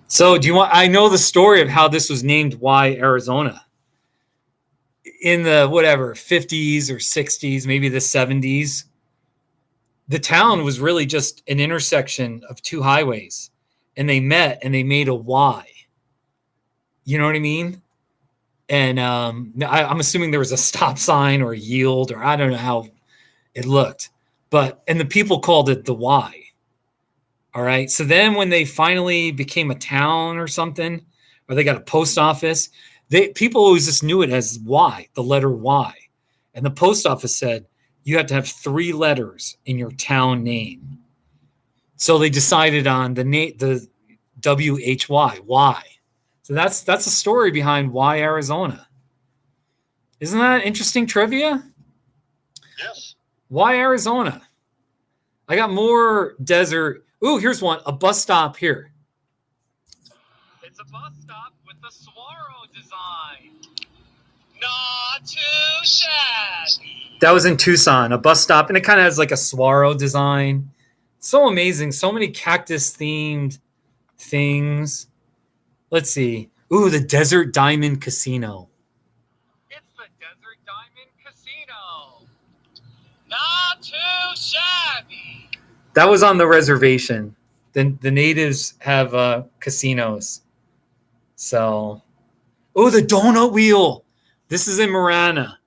So I know the story of how this was named Y, Arizona. In the 50s or 60s, maybe the 70s, the town was really just an intersection of 2 highways, and they met and they made a Y. You know what I mean? And I'm assuming there was a stop sign or a yield, or I don't know how it looked, and the people called it the Y. All right. So then when they finally became a town or something, or they got a post office, people always just knew it as Y, the letter Y. And the post office said, you have to have 3 letters in your town name. So they decided on the W-H-Y, Y. So that's a story behind Y, Arizona. Isn't that interesting trivia? Yes. Y, Arizona. I got more desert. Ooh, here's one. A bus stop here. It's a bus stop with the Saguaro design. Not too shabby. That was in Tucson, a bus stop, and it kind of has like a Saguaro design. So amazing. So many cactus-themed things. Let's see. Ooh, the Desert Diamond Casino. It's the Desert Diamond Casino. Not too shabby. That was on the reservation. The natives have casinos. So, oh, the Donut Wheel. This is in Marana.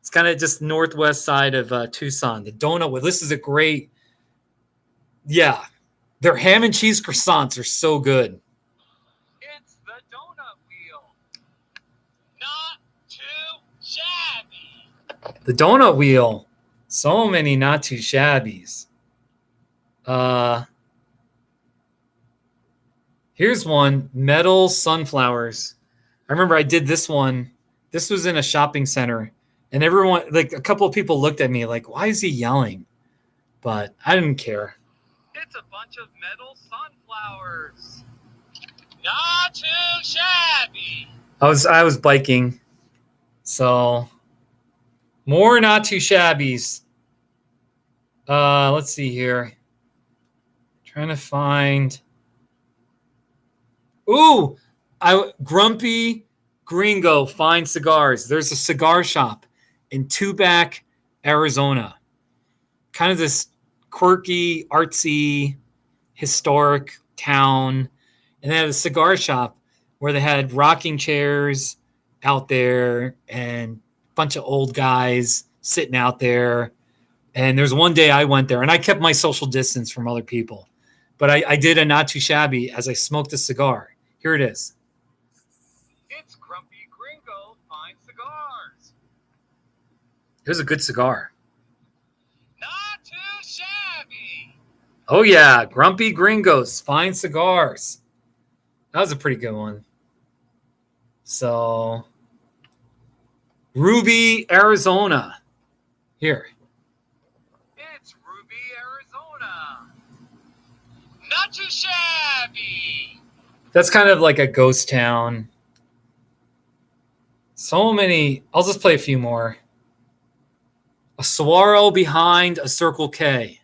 It's kind of just northwest side of Tucson. The Donut Wheel. This is a great, yeah. Their ham and cheese croissants are so good. It's the Donut Wheel. Not too shabby. The Donut Wheel. So many not too shabbies. Here's one. Metal sunflowers. I remember I did this one. This was in a shopping center. And everyone, like a couple of people looked at me like, why is he yelling? But I didn't care. It's a bunch of metal sunflowers. Not too shabby. I was biking, so more not too shabbies. Let's see here. Trying to find. Ooh, Grumpy Gringo Fine Cigars. There's a cigar shop in Tubac, Arizona. Kind of this quirky, artsy, historic town. And they had a cigar shop where they had rocking chairs out there and a bunch of old guys sitting out there. And there's one day I went there, and I kept my social distance from other people. But I did a not too shabby as I smoked a cigar. Here it is. It's Grumpy Gringo Fine Cigars. Here's a good cigar. Not too shabby. Oh, yeah. Grumpy Gringos Fine Cigars. That was a pretty good one. So, Ruby, Arizona. Here. It's Ruby, Arizona. Not too shabby. That's kind of like a ghost town. So many. I'll just play a few more. A saguaro behind a Circle K.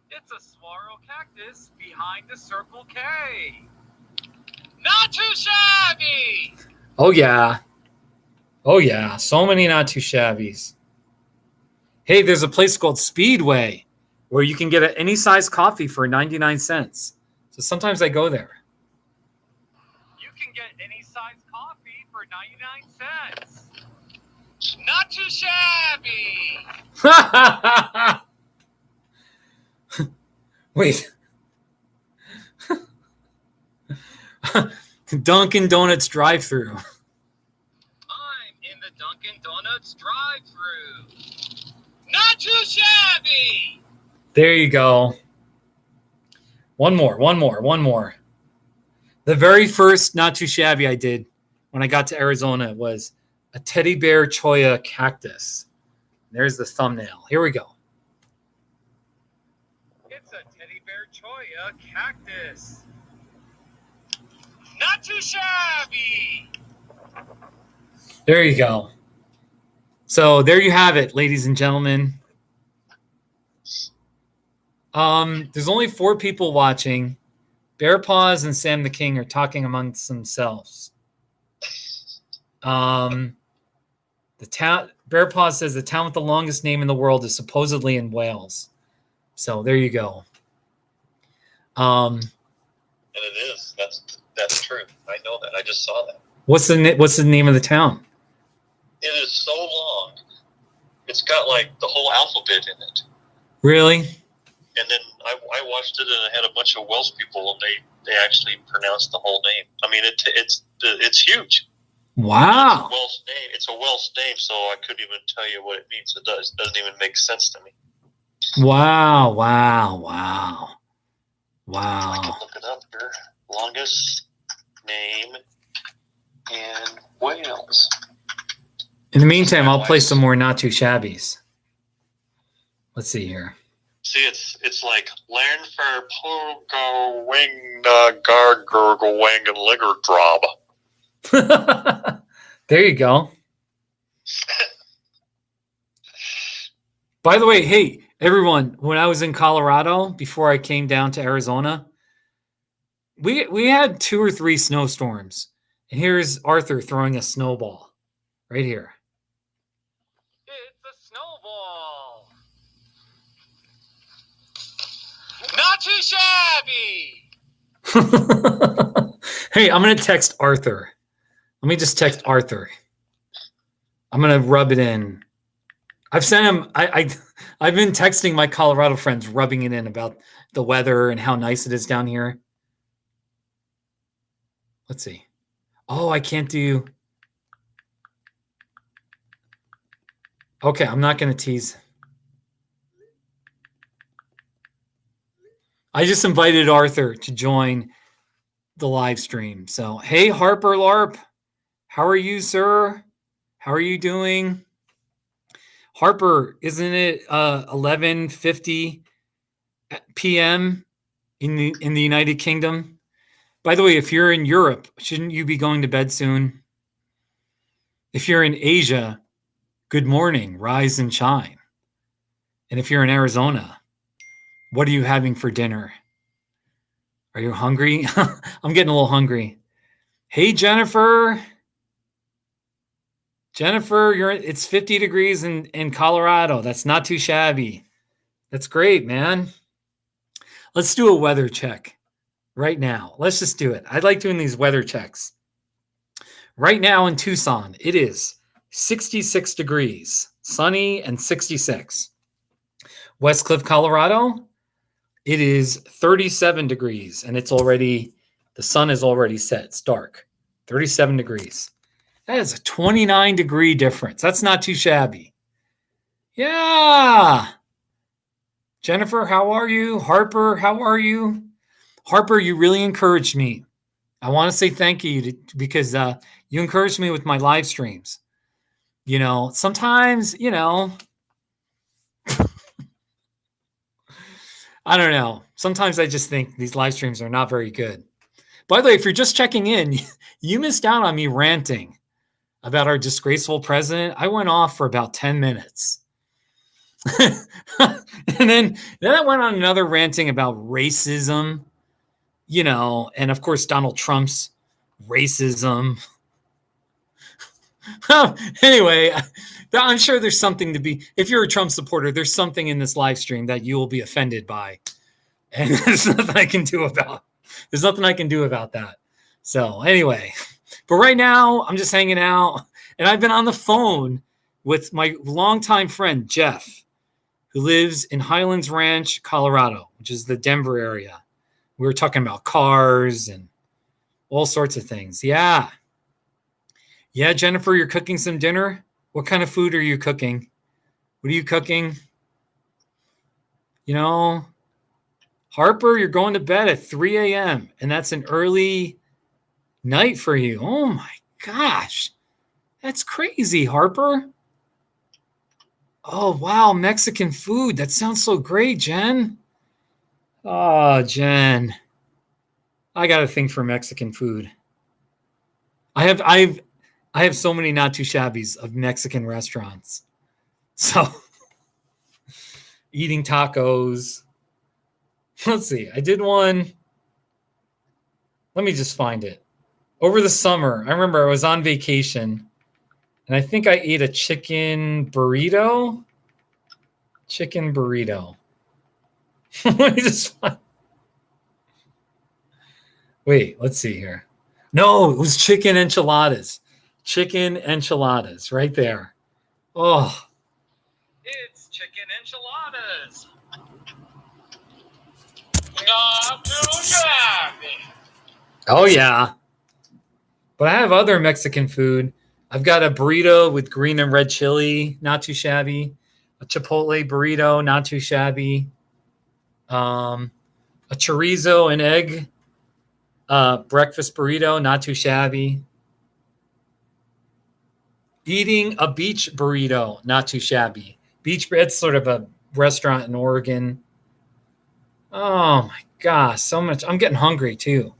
It's a saguaro cactus behind a Circle K. Not too shabby. Oh, yeah. Oh, yeah. So many not too shabbies. Hey, there's a place called Speedway where you can get any size coffee for 99 cents. So sometimes I go there. You can get any size coffee for 99 cents. Not too shabby. Wait. Dunkin' Donuts drive-thru. I'm in the Dunkin' Donuts drive-thru. Not too shabby. There you go. One more. The very first not too shabby I did when I got to Arizona was a teddy bear cholla cactus. There's the thumbnail. Here we go. It's a teddy bear cholla cactus. Not too shabby. There you go. So there you have it, ladies and gentlemen. There's only 4 people watching. Bear Paws and Sam the King are talking amongst themselves. The town. Bear Paws says the town with the longest name in the world is supposedly in Wales. So there you go. And it is. That's true. I know that. I just saw that. What's the name of the town? It is so long. It's got like the whole alphabet in it. Really? And then I watched it, and I had a bunch of Welsh people, and they actually pronounced the whole name. I mean, it's huge. Wow. It's a Welsh name, so I couldn't even tell you what it means. It doesn't even make sense to me. Wow. I can look it up here. Longest name in Wales. In the meantime, I'll play some more not too shabbies. Let's see here. See, it's like learn for Pogo Wing Gargurgle Wang and Ligger Drob. There you go. By the way, hey, everyone, when I was in Colorado before I came down to Arizona, we had 2 or 3 snowstorms. And here's Arthur throwing a snowball right here. It's a snowball. Not too shabby. Hey, I'm going to text Arthur. Let me just text Arthur. I'm going to rub it in. I've sent him, I've been texting my Colorado friends, rubbing it in about the weather and how nice it is down here. Let's see. Oh, I can't do. Okay, I'm not going to tease. I just invited Arthur to join the live stream. So, hey, Harper LARP. How are you, sir? How are you doing? Harper, isn't it 11:50 p.m. in the United Kingdom. By the way, if you're in Europe, shouldn't you be going to bed soon? If you're in Asia, good morning, rise and shine. And if you're in Arizona, what are you having for dinner? Are you hungry? I'm getting a little hungry. Hey, Jennifer. Jennifer, it's 50 degrees in Colorado. That's not too shabby. That's great, man. Let's do a weather check right now. Let's just do it. I like doing these weather checks. Right now in Tucson, it is 66 degrees, sunny and 66. West Cliff, Colorado, it is 37 degrees, and the sun is already set. It's dark. 37 degrees. That is a 29-degree difference. That's not too shabby. Yeah. Jennifer, how are you? Harper, how are you? Harper, you really encouraged me. I want to say thank you because you encouraged me with my live streams. Sometimes, I don't know. Sometimes I just think these live streams are not very good. By the way, if you're just checking in, you missed out on me ranting about our disgraceful president. I went off for about 10 minutes. and then I went on another ranting about racism, and of course, Donald Trump's racism. Anyway, I'm sure there's something to be, if you're a Trump supporter, there's something in this live stream that you will be offended by. And there's nothing I can do about that. So anyway, but right now I'm just hanging out, and I've been on the phone with my longtime friend, Jeff, who lives in Highlands Ranch, Colorado, which is the Denver area. We were talking about cars and all sorts of things. Yeah. Yeah, Jennifer, you're cooking some dinner? What kind of food are you cooking? What are you cooking? Harper, you're going to bed at 3 a.m., and that's an early night for you. Oh, my gosh. That's crazy, Harper. Oh, wow, Mexican food. That sounds so great, Jen. Oh, Jen. I got a thing for Mexican food. I have so many not too shabbies of Mexican restaurants. So eating tacos. Let's see. I did one. Let me just find it. Over the summer, I remember I was on vacation, and I think I ate a chicken burrito. Let me just find. Wait, let's see here. No, it was chicken enchiladas. Chicken enchiladas right there. Oh. It's chicken enchiladas. Not too shabby. Oh, yeah. But I have other Mexican food. I've got a burrito with green and red chili, not too shabby. A Chipotle burrito, not too shabby. A chorizo and egg breakfast burrito, not too shabby. Eating a beach burrito, not too shabby. It's sort of a restaurant in Oregon. Oh my gosh, so much. I'm getting hungry too.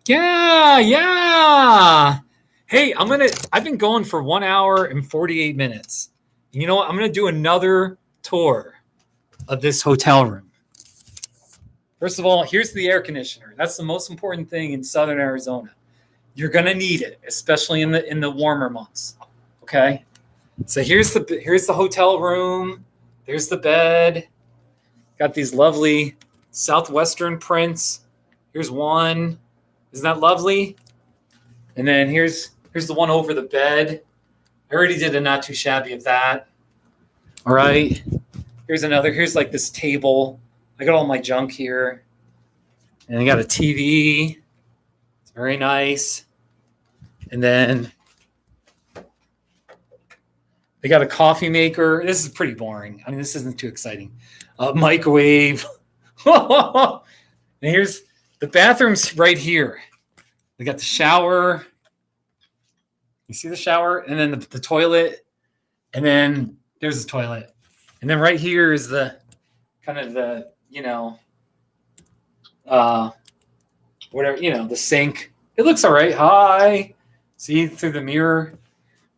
Yeah. Hey, I've been going for 1 hour and 48 minutes. You know what? I'm going to do another tour of this hotel room. First of all, here's the air conditioner. That's the most important thing in Southern Arizona. You're going to need it, especially in the warmer months. Okay? So here's the hotel room. There's the bed. Got these lovely southwestern prints. Here's one. Isn't that lovely? And then here's the one over the bed. I already did a not too shabby of that. All right. Here's another. Here's like this table. I got all my junk here. And I got a TV. It's very nice. And then they got a coffee maker. This is pretty boring. I mean, this isn't too exciting. A microwave. And here's the bathroom's right here. They got the shower. You see the shower? And then the toilet. And then there's the toilet. And then right here is the kind of the, whatever, the sink. It looks all right. Hi. See through the mirror.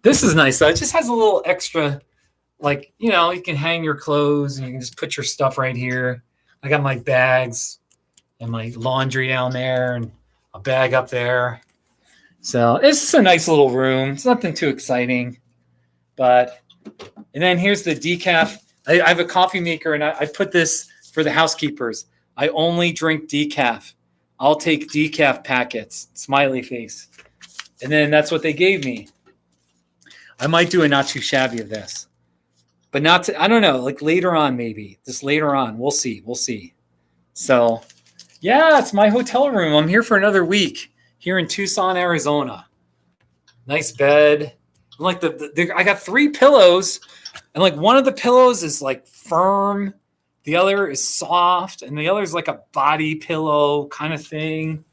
This is nice though. It just has a little extra, like, you can hang your clothes and you can just put your stuff right here. I got my bags and my laundry down there and a bag up there. So it's just a nice little room. It's nothing too exciting. And then here's the decaf. I have a coffee maker, and I put this for the housekeepers. I only drink decaf. I'll take decaf packets, smiley face. And then that's what they gave me. I might do a not too shabby of this. But I don't know, like later on maybe. Just later on. We'll see. So, yeah, it's my hotel room. I'm here for another week here in Tucson, Arizona. Nice bed. Like I got 3 pillows, and like one of the pillows is like firm, the other is soft, and the other is like a body pillow kind of thing.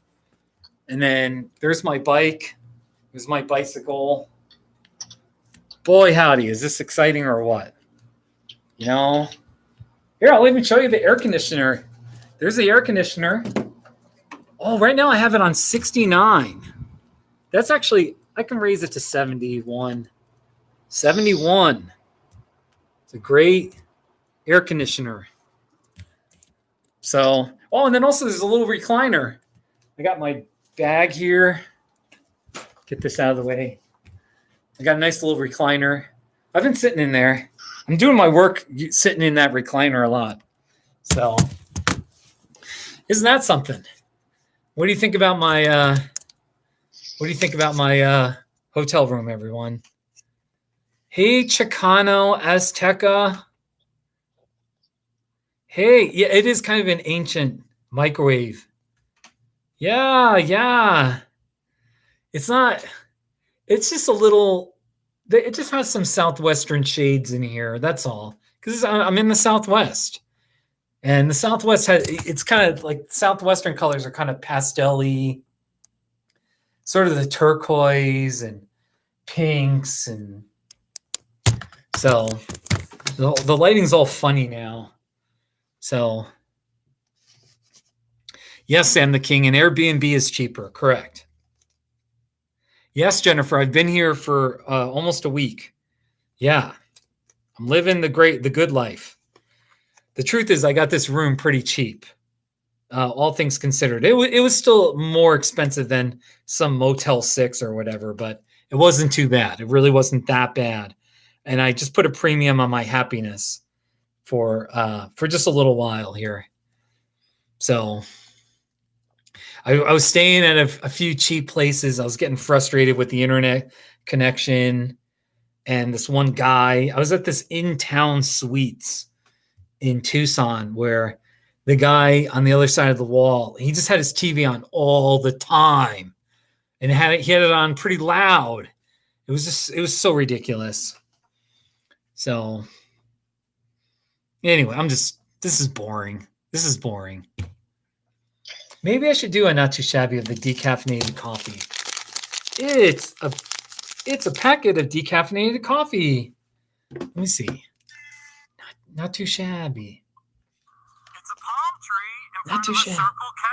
And then there's my bike. There's my bicycle. Boy, howdy, is this exciting or what? Here, I'll even show you the air conditioner. There's the air conditioner. Oh, right now I have it on 69. That's actually, I can raise it to 71. 71. It's a great air conditioner. So, and then also there's a little recliner. I got my bag here. Get this out of the way. I got a nice little recliner. I've been sitting in there. I'm doing my work sitting in that recliner a lot. So, isn't that something? What do you think about my hotel room, everyone? Hey, Chicano Azteca. Hey, yeah, it is kind of an ancient microwave. Yeah. It's just a little, it just has some Southwestern shades in here. That's all. Because I'm in the Southwest. And the Southwest it's kind of like Southwestern colors are kind of pastel-y, sort of the turquoise and pinks. And so the lighting's all funny now. So, yes, Sam the King, and Airbnb is cheaper. Correct. Yes, Jennifer, I've been here for almost a week. Yeah, I'm living the good life. The truth is I got this room pretty cheap, all things considered. It was still more expensive than some Motel 6 or whatever, but it wasn't too bad. It really wasn't that bad. And I just put a premium on my happiness for just a little while here. So I was staying at a few cheap places. I was getting frustrated with the internet connection. And this one guy, I was at this in-town suites in Tucson where the guy on the other side of the wall, he just had his TV on all the time. And he had it on pretty loud. It was so ridiculous. So anyway, this is boring. This is boring. Maybe I should do a not too shabby of the decaffeinated coffee. It's a packet of decaffeinated coffee. Let me see. Not too shabby. It's a palm tree in Not front too of a shabby. Circle K.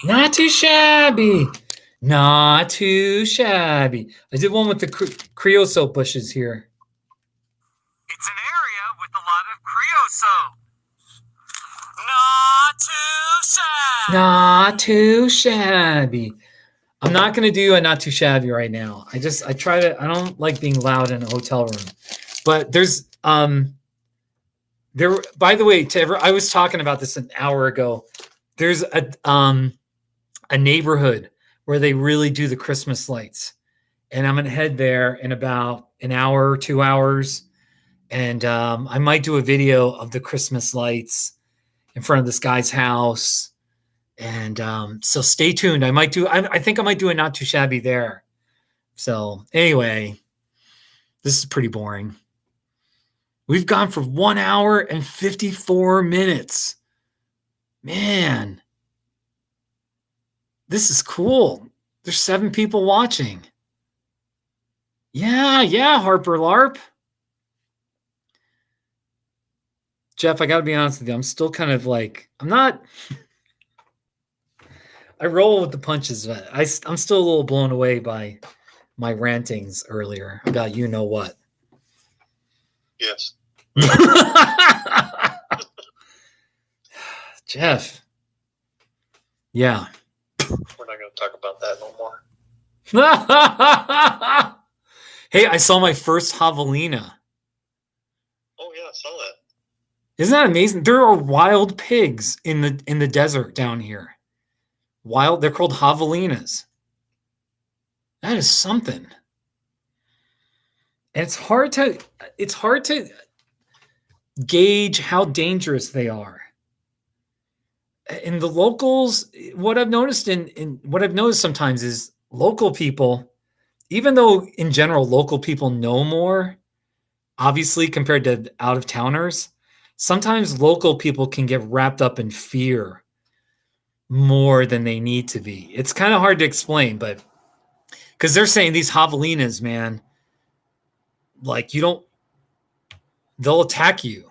Not too shabby. Not too shabby. I did one with the creosote bushes here. It's an area with a lot of creosote. Not too shabby. I'm not going to do a not too shabby right now. I don't like being loud in a hotel room. But by the way, I was talking about this an hour ago. There's a neighborhood where they really do the Christmas lights. And I'm going to head there in about an hour or 2 hours. And I might do a video of the Christmas lights in front of this guy's house. And so stay tuned. I think I might do a not too shabby there. So anyway, this is pretty boring. We've gone for 1 hour and 54 minutes. Man, this is cool. There's 7 people watching. Yeah, Harper LARP. Jeff, I got to be honest with you. I'm still kind of like, I'm not. I roll with the punches. But I'm still a little blown away by my rantings earlier about you know what. Yes. Jeff. Yeah. We're not going to talk about that no more. Hey, I saw my first javelina. Oh yeah, I saw that. Isn't that amazing? There are wild pigs in the desert down here. Wild, they're called javelinas. That is something. And it's hard to gauge how dangerous they are. In the locals, what I've noticed sometimes is local people, even though in general local people know more, obviously compared to out of towners, sometimes local people can get wrapped up in fear more than they need to be. It's kind of hard to explain, but because they're saying these javelinas, man, like they'll attack you.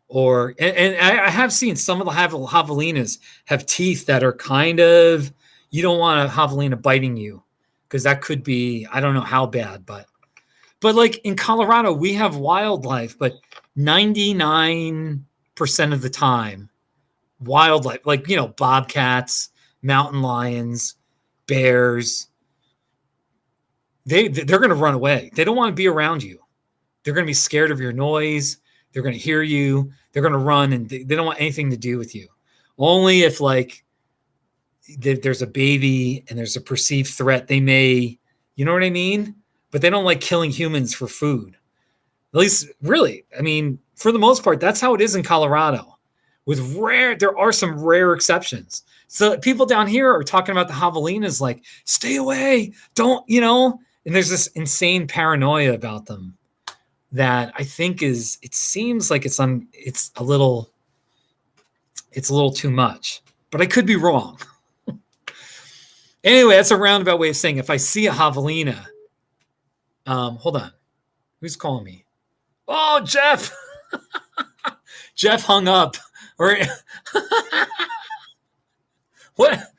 Or and I have seen some of the javelinas have teeth that are kind of, you don't want a javelina biting you because that could be, I don't know how bad, but like in Colorado we have wildlife, but 99% of the time wildlife, like, you know, bobcats, mountain lions, bears, they're going to run away. They don't want to be around you. They're going to be scared of your noise. They're going to hear you. They're going to run, and they don't want anything to do with you. Only if, like, there's a baby and there's a perceived threat, they may, you know what I mean? But they don't like killing humans for food. At least, really, I mean, for the most part, that's how it is in Colorado. There are some rare exceptions. So people down here are talking about the javelinas, like, stay away, don't, you know? And there's this insane paranoia about them that I think it seems like it's a little too much, but I could be wrong. Anyway, that's a roundabout way of saying if I see a javelina, hold on, who's calling me? Oh, Jeff. Jeff hung up. Or what?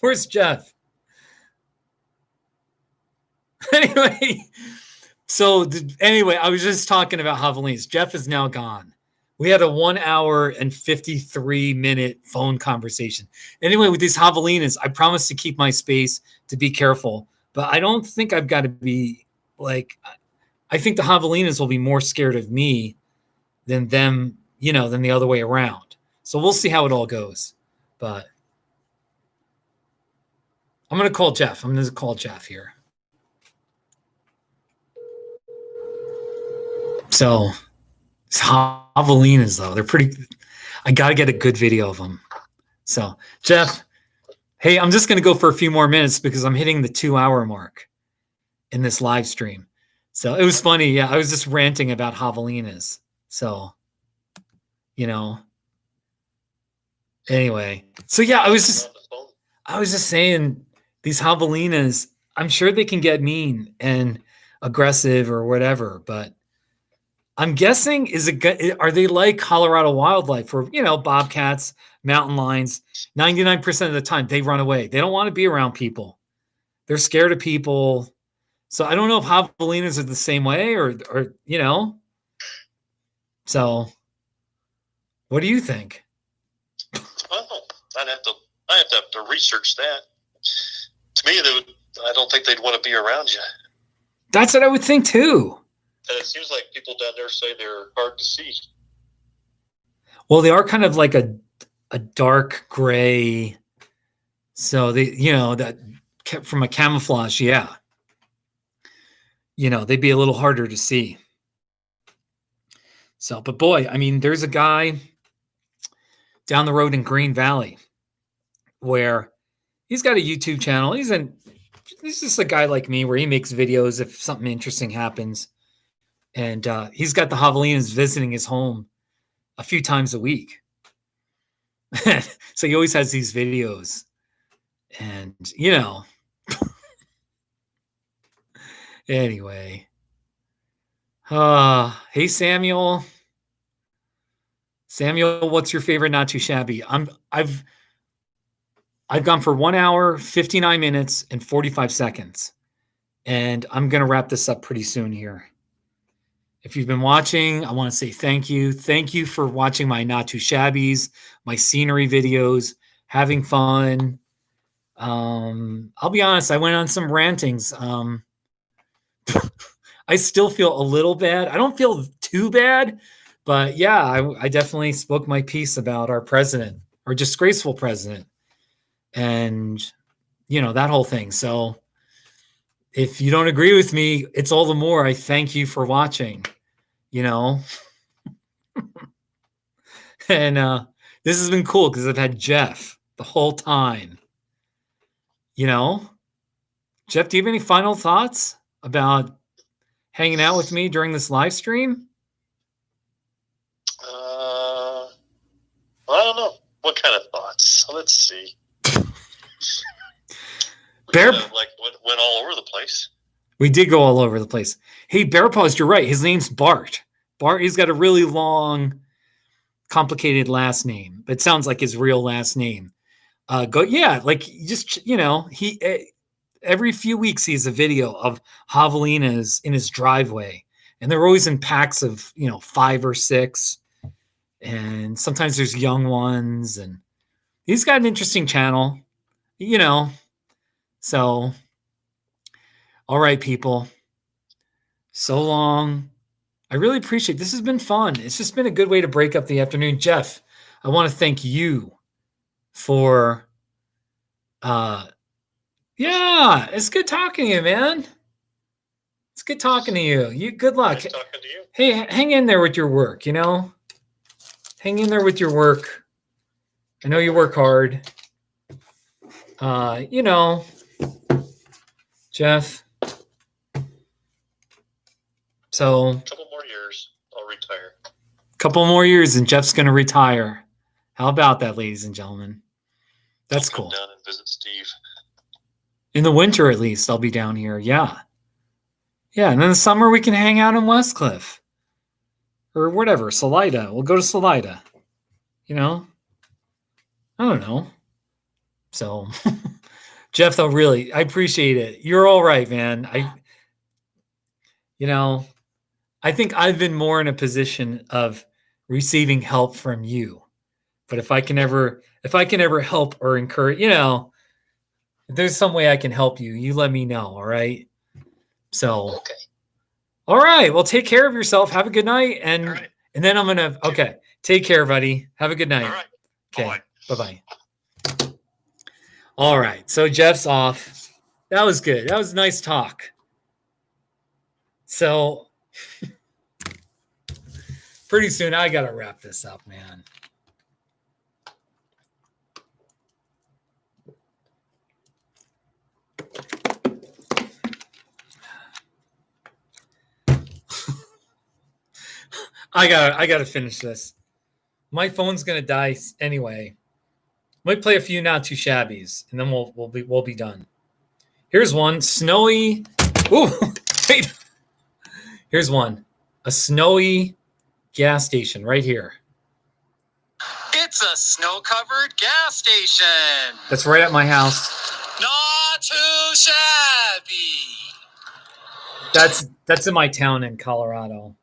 Where's Jeff? Anyway. Anyway, I was just talking about javelinas. Jeff is now gone. We had a 1 hour and 53-minute phone conversation. Anyway, with these javelinas, I promise to keep my space, to be careful. But I don't think I've got to be like, I think the javelinas will be more scared of me than them, you know, than the other way around. So we'll see how it all goes. But I'm going to call Jeff. I'm going to call Jeff here. So javelinas, though, they're pretty. I got to get a good video of them. So, Jeff, hey, I'm just going to go for a few more minutes because I'm hitting the 2-hour mark in this live stream. So it was funny. Yeah, I was just ranting about javelinas. So, you know. Anyway, so yeah, I was just saying these javelinas, I'm sure they can get mean and aggressive or whatever, but I'm guessing are they like Colorado wildlife, or, you know, bobcats, mountain lions? 99% of the time they run away. They don't want to be around people. They're scared of people. So I don't know if javelinas are the same way or you know. So what do you think? Well, I'd have to research that. To me, I don't think they'd want to be around you. That's what I would think too. And it seems like people down there say they're hard to see. Well, they are kind of like a dark gray. So they, you know, that from a camouflage, yeah. You know, they'd be a little harder to see. So, but boy, I mean, there's a guy down the road in Green Valley where he's got a YouTube channel. He's just a guy like me where he makes videos if something interesting happens. And he's got the javelinas visiting his home a few times a week. So he always has these videos. And, you know, anyway. Hey, Samuel. Samuel, what's your favorite not too shabby? I've gone for 1 hour, 59 minutes, and 45 seconds. And I'm going to wrap this up pretty soon here. If you've been watching, I want to say thank you. Thank you for watching my not too shabbies, my scenery videos, having fun. I'll be honest, I went on some rantings. I still feel a little bad. I don't feel too bad, but yeah, I definitely spoke my piece about our president, our disgraceful president, and that whole thing. So if you don't agree with me, it's all the more I thank you for watching. And this has been cool because I've had Jeff the whole time. Jeff, do you have any final thoughts about hanging out with me during this live stream? I don't know. What kind of thoughts? Let's see. Bear, went all over the place. We did go all over the place. Hey, Bear Paws, you're right. His name's Bart. Bart, he's got a really long, complicated last name. It sounds like his real last name. He every few weeks he has a video of javelinas in his driveway, and they're always in packs of 5 or 6, and sometimes there's young ones, and he's got an interesting channel, So, all right, people. So long. I really appreciate this. Has been fun. It's just been a good way to break up the afternoon. Jeff, I want to thank you for it's good talking to you, man. It's good talking to you. You good luck. Nice talking to you. Hey, hang in there with your work, Hang in there with your work. I know you work hard. Jeff. So a couple more years, I'll retire. Couple more years and Jeff's going to retire. How about that, ladies and gentlemen? That's cool. Down and visit Steve. In the winter, at least, I'll be down here. Yeah. Yeah, and in the summer, we can hang out in Westcliff. Or whatever, Salida. We'll go to Salida. I don't know. So, Jeff, though, really, I appreciate it. You're all right, man. I think I've been more in a position of receiving help from you. But if I can ever help or encourage, if there's some way I can help you, you let me know. All right. So, okay. All right. Well, take care of yourself. Have a good night. And right. And then I'm going to, okay. Take care, buddy. Have a good night. All right. Okay. Bye-bye. All right. So Jeff's off. That was good. That was a nice talk. So pretty soon I got to wrap this up, man. I got to finish this. My phone's going to die anyway. Might play a few not too shabbies and then we'll be done. Here's one, snowy. Ooh, wait. Here's one. A snowy gas station right here. It's a snow-covered gas station. That's right at my house. Not too shabby. That's in my town in Colorado.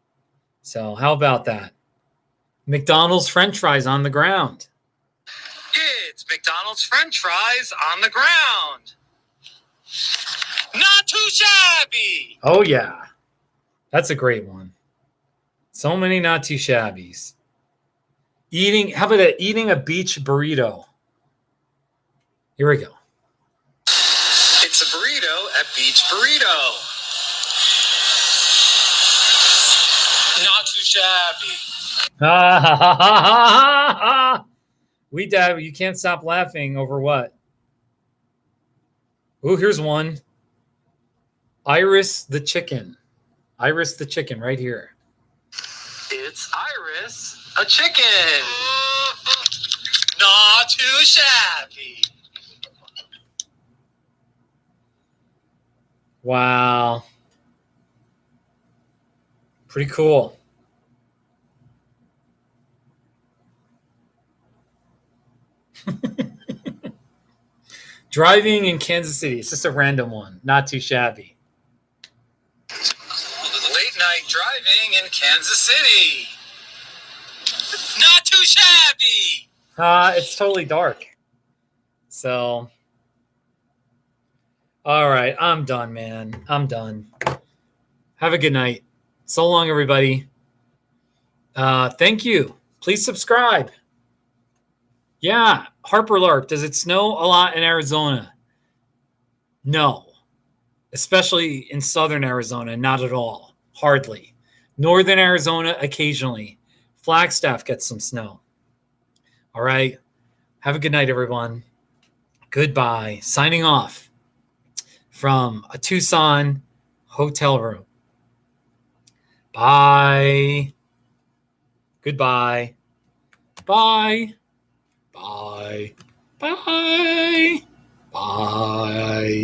So how about that? McDonald's French fries on the ground. It's McDonald's French fries on the ground. Not too shabby. Oh yeah. That's a great one. So many not too shabbies. How about that? Eating a beach burrito. Here we go. It's a burrito at Beach Burrito. Not too shabby. You can't stop laughing over what? Oh, here's one. Iris the chicken. Iris the chicken right here. It's Iris, a chicken. Not too shabby. Wow. Pretty cool. Driving in Kansas City. It's just a random one. Not too shabby. Late night driving in Kansas City. Not too shabby. It's totally dark. So, all right. I'm done, man. I'm done. Have a good night. So long, everybody. Thank you. Please subscribe. Yeah. Harper Lark. Does it snow a lot in Arizona? No. Especially in southern Arizona, not at all. Hardly. Northern Arizona, occasionally. Flagstaff gets some snow. All right. Have a good night, everyone. Goodbye. Signing off from a Tucson hotel room. Bye. Goodbye. Bye. Bye. Bye. Bye.